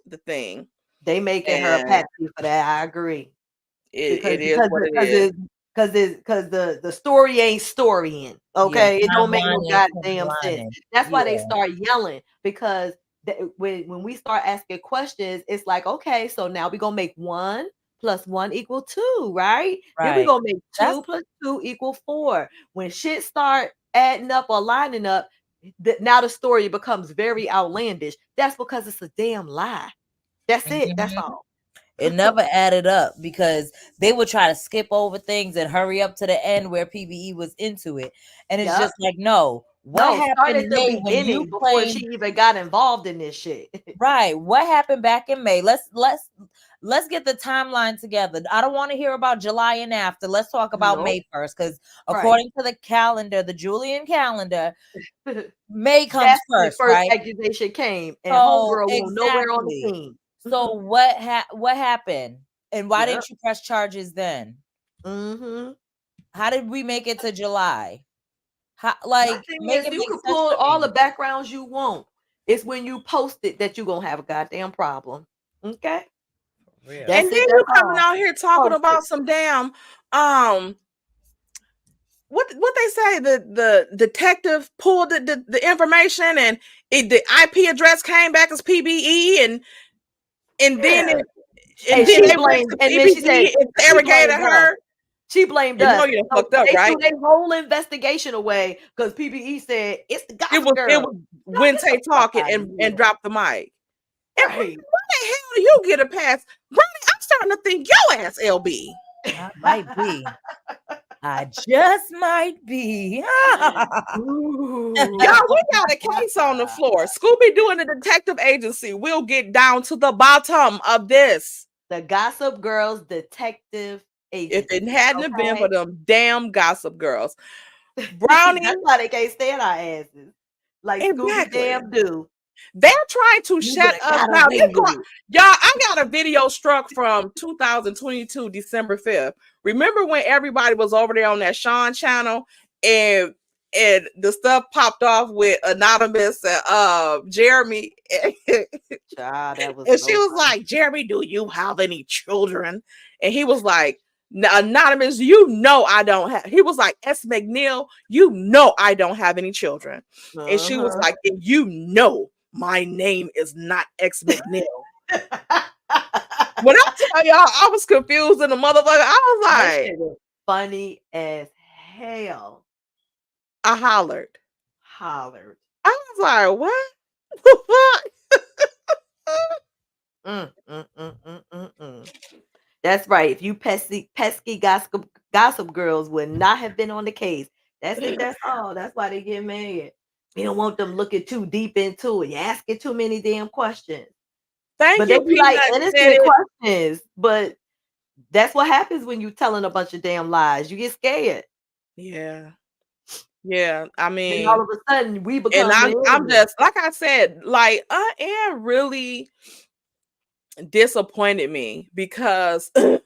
the thing. They making her a And patsy for that. I agree. because it is because what it because is. it because the story ain't storying. Yeah, Okay, it don't make no timeline ain't goddamn sense. timelining. That's why they Yeah, start yelling because when we start asking questions, it's like, okay, so now we're gonna make 1 + 1 = 2, right? Then we're right. gonna make That's 2 + 2 = 4. When shit start adding up or lining up, now the story becomes very outlandish. That's because it's a damn lie. That's it. That's mhm. all. It never added up because they would try to skip over things and hurry up to the end where PBE was into it. And it's Yep. just like, no, what No, start happened at the May when beginning you before played she even got involved in this shit. right? What happened back in May? Let's get the timeline together. I don't want to hear about July and after. Let's talk about Nope. May first, because Right. according to the calendar, the Julian calendar, May comes That's when the first, first right? accusation came, and So homegirl won't nowhere on the exactly. scene. So what happened? And why Yep. didn't you press charges then? Mm-hmm. How did we make it to July? How, My like, thing make is, it you make can sense pull to all me. the backgrounds you want. It's when you post it that you're gonna have a goddamn problem. Okay? Real. And That's then it. you That's coming all. out here talking Post it. about some damn what they say, the detective pulled the information and the IP address came back as PBE and then Yeah. and And then she they went blamed, to and then she said PBE she interrogated blamed us. her. She blamed You know us. you done So fucked up, they threw right? their whole investigation away because PBE said it's the It Gossip was Girl. when Get Tay the fuck talking out of and here. dropped the mic. And Right. why the hell do you get a pass? Ronnie, I'm starting to think your ass LB. I might be. I just might be. Ooh. Y'all, we got a case on the floor. Scooby Doo and the detective agency. We'll get down to the bottom of this. The Gossip Girls Detective Agency. If it hadn't have been okay? for them damn Gossip Girls. Brownie, That's why they can't stand our asses. Like Scooby exactly. damn do. They're trying to You shut woulda us got down. away with it. Y'all, I got a video struck from 2022, December 5th. Remember when everybody was over there on that Sean channel and the stuff popped off with Anonymous and Jeremy? Child, that was And so she was funny. like, Jeremy, do you have any children? And he was like, Anonymous, you know I don't have. He was like, S. McNeil, you know I don't have any children. And she was like, and you know my name is not X McNeil. When I tell y'all, I was confused in the motherfucker. I was That like, shit was funny as hell. I hollered. Hollered. I was like, what the fuck? That's right. If you pesky gossip girls would not have been on the case. That's it. That's all. That's why they get mad. We don't want them looking too deep into it. You're asking too many damn questions. Thank But they you, be like Peanut. Said innocent it. questions. But that's what happens when you telling a bunch of damn lies. You get scared. Yeah. Yeah. I Then mean, all of a sudden we and become the I'm enemy. just like I said, like Ann really disappointed me because I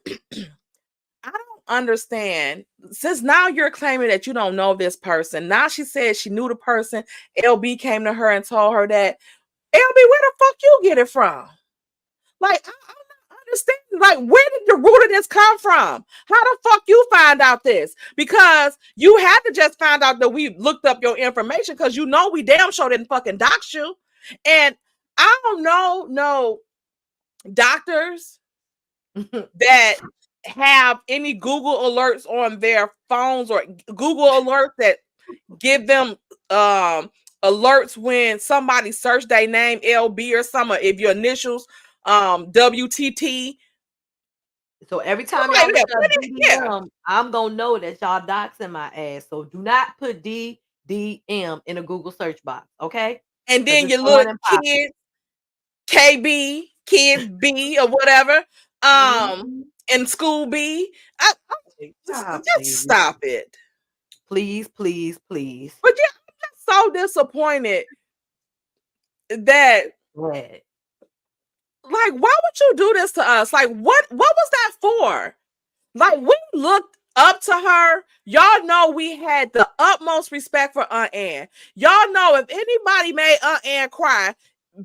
don't understand. Since now you're claiming that you don't know this person. Now she said she knew the person. LB came to her and told her that. LB, where the fuck you get it from? Like, I'm not understanding. Like, where did the root of this come from? How the fuck you find out this? Because you had to just find out that we looked up your information because you know we damn sure didn't fucking dox you. And I don't know no doctors that have any Google alerts on their phones or Google alerts that give them alerts when somebody search their name LB or something, if your initials WTT. So every time Like, y'all look up yeah. DDM, I'm gonna know that y'all doxing my ass. So do not put DDM in a Google search box, okay? And 'Cause then it's your on little and popping. kids, KB, kids B or whatever, Mhm. and school B. Just Ah, please. stop it. Please, please, please. But yeah, I'm just so disappointed that What? like, why would you do this to us? Like, what was that for? Like, we looked up to her. Y'all know we had the utmost respect for Aunt Ann. Y'all know if anybody made Aunt Ann cry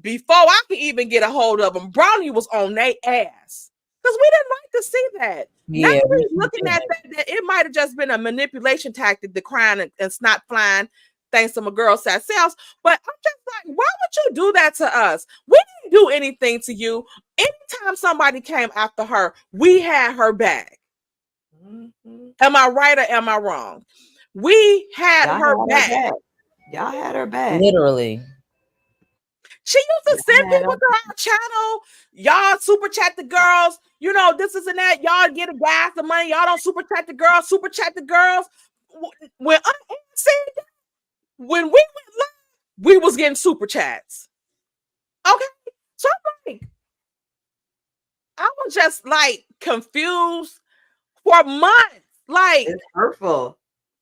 before I could even get a hold of them, Brownie was on their ass. Because we didn't like to see that. Yeah, Now we we're looking at that it might have just been a manipulation tactic to crying and snot flying, thanks to my girl sad selves. But I'm just like, why would you do that to us? We didn't do anything to you. Anytime somebody came after her, we had her back. Mhm. Am I right or am I wrong? We had Y'all her had back. her back. Y'all had her back. literally. She used to Y'all send had people her- to our channel. Y'all super chat the girls. You know, this is and that. Y'all get a gas the money. Y'all don't super chat the girls. Super chat the girls. When I said that, when we went live, we was getting super chats. Okay, so I'm like, I was just like confused for months. Like, It's hurtful.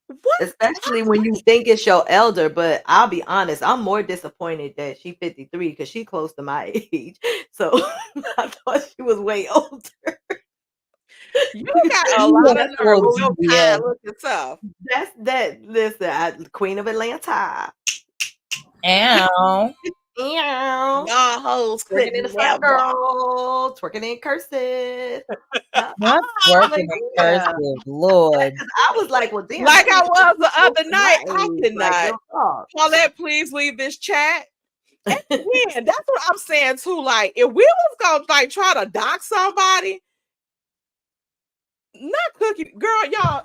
what? Especially when you think it's your elder, but I'll be honest, I'm more disappointed that she 53 because she close to my age. So I thought she was way older. You got a You lot a of nerve full with your kind DDM. looking self. That's that. Listen, Queen of Atlanta. Ow. Meow. Y'all hoes could Twerking in the front, never. girl. Twerking in cursive. Not I'm twerking like, in yeah. cursive, Lord. Because I was like, well, damn. Like That I means was the so other night. I nice. Like, cannot. real talk. Paulette, please leave this chat. And again, that's what I'm saying too. Like, if we was gonna like try to dock somebody, not Cookie, girl, y'all.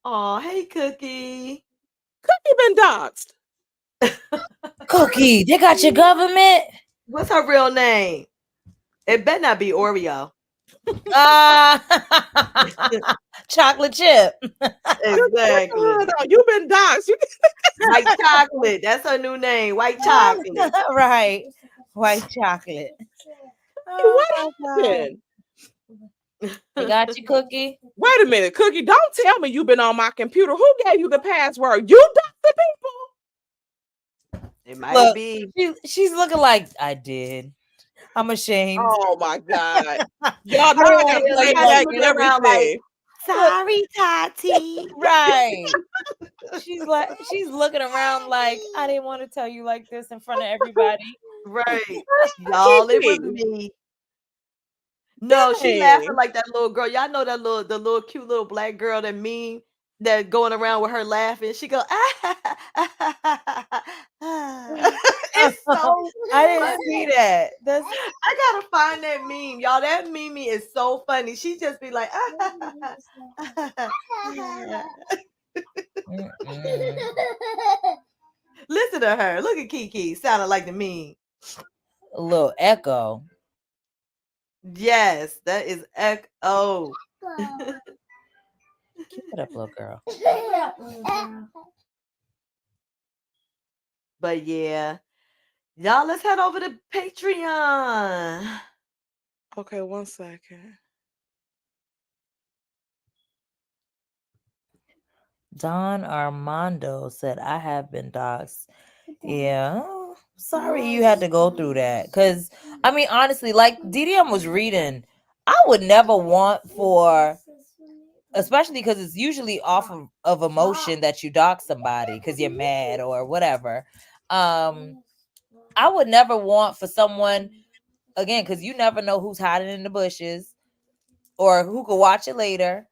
Oh, hey, Cookie. Cookie been doxxed. Cookie, they got your government. What's her real name? It better not be Oreo. Chocolate chip. Exactly. You've been doxxed. White chocolate. That's her new name. White chocolate. Right. White chocolate. What Oh my God. happened? They got you, Cookie. Wait a minute, Cookie. Don't tell me you've been on my computer. Who gave you the password? You doxed the people? It might Look, be. she's looking like I did. I'm ashamed. Oh my God. Y'all know I I didn't gotta wanna play tell you back like and this. everything. Sorry, Tati. Right. She's looking around like I didn't want to tell you like this in front of everybody. Right. Y'all, it was Kiki. me. No, she laughing Dang. like that little girl. Y'all know that the little cute little black girl that meme that going around with her laughing. She go, it's so I didn't funny. see that. That's I gotta find that meme, y'all. That meme is so funny. She just be like, listen to her. Look at Kiki, sounding like the meme. a little echo. Yes, that is echo. Keep it up, little girl. But yeah, y'all, let's head over to Patreon. Okay, 1 second. Don Armando said, I have been doxxed. Yeah. Sorry you had to go through that. Because, I mean, honestly, like DDM was reading, I would never want for, especially because it's usually off of emotion that you dox somebody because you're mad or whatever. I would never want for someone, again, because you never know who's hiding in the bushes or who could watch it later.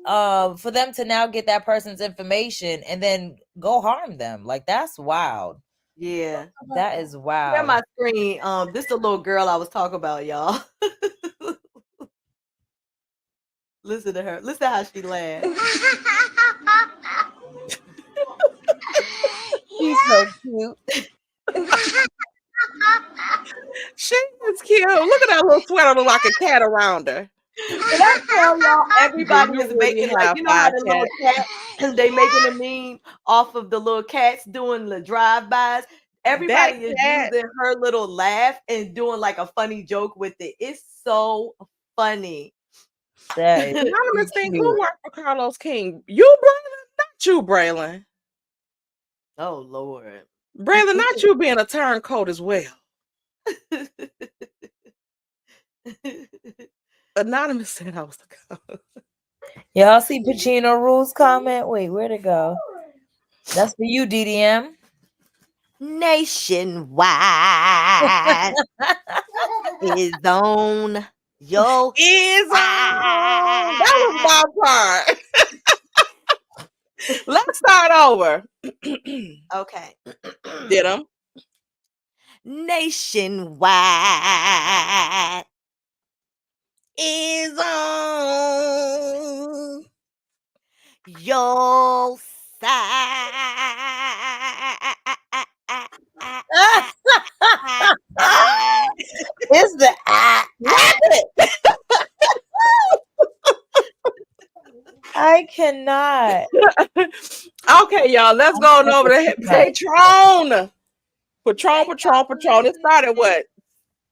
For them to now get that person's information and then go harm them, like that's wild. Yeah, That is share wild. my screen. This the little girl I was talking about, y'all. Listen to her. Listen to how she laughs. She's so cute. She is cute. Look at that little sweater look like a cat around her. Did I tell y'all everybody You is really making like have you know how 5 the little cats. cat they making a meme off of the little cats doing the drive-bys. Everybody That is cat. using her little laugh and doing like a funny joke with it. It's so funny. That is Anonymous thing, cute. who worked for Carlos King? You, Braylon? Not you, Braylon. Oh Lord. Braylon, not you being a turncoat as well. Anonymous said I was the coat. Y'all see Pacino Rules comment? Wait, where'd it go? That's for you, DDM. Nationwide is on yo. Is on. That was my part. Let's start over. Okay. Did him? Nationwide Is on. your side. It's the I cannot. Okay, y'all. Let's go on over to Patreon. Patron. It started what?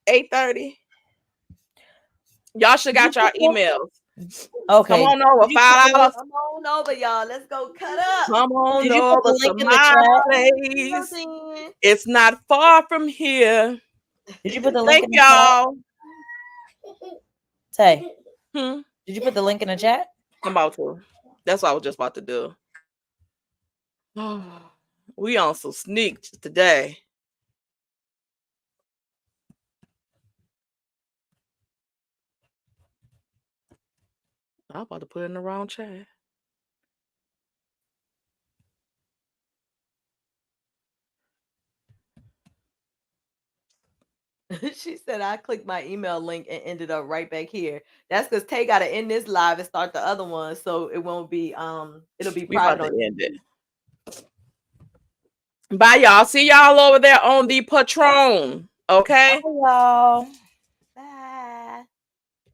8:30. Y'all should got your emails. Okay. Come on over. $5. Come on over, y'all. Let's go cut up. Come on Did you put the over link to in the my chat? place. It's not far from here. Did you put the link Thank in the chat? y'all. Tay, Hmm? did you put the link in the chat? I'm about to. That's what I was just about to do. We on some sneaks today. I'm about to put it in the wrong chat. She said I clicked my email link and ended up right back here. That's because Tay got to end this live and start the other one, so it won't be it'll be We about private to on. end it. Bye, y'all. See y'all over there on the Patron. Okay. Bye, y'all. Bye.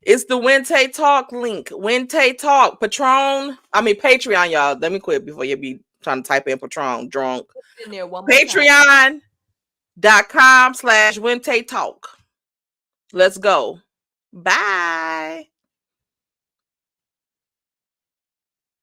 It's the WHENTAYTALK link. WHENTAYTALk. Patron. I mean Patreon, y'all. Let me quit before you be trying to type in Patron drunk. Put it in there one more time. Patreon.com/WHENTAYTALK. Let's go. Bye.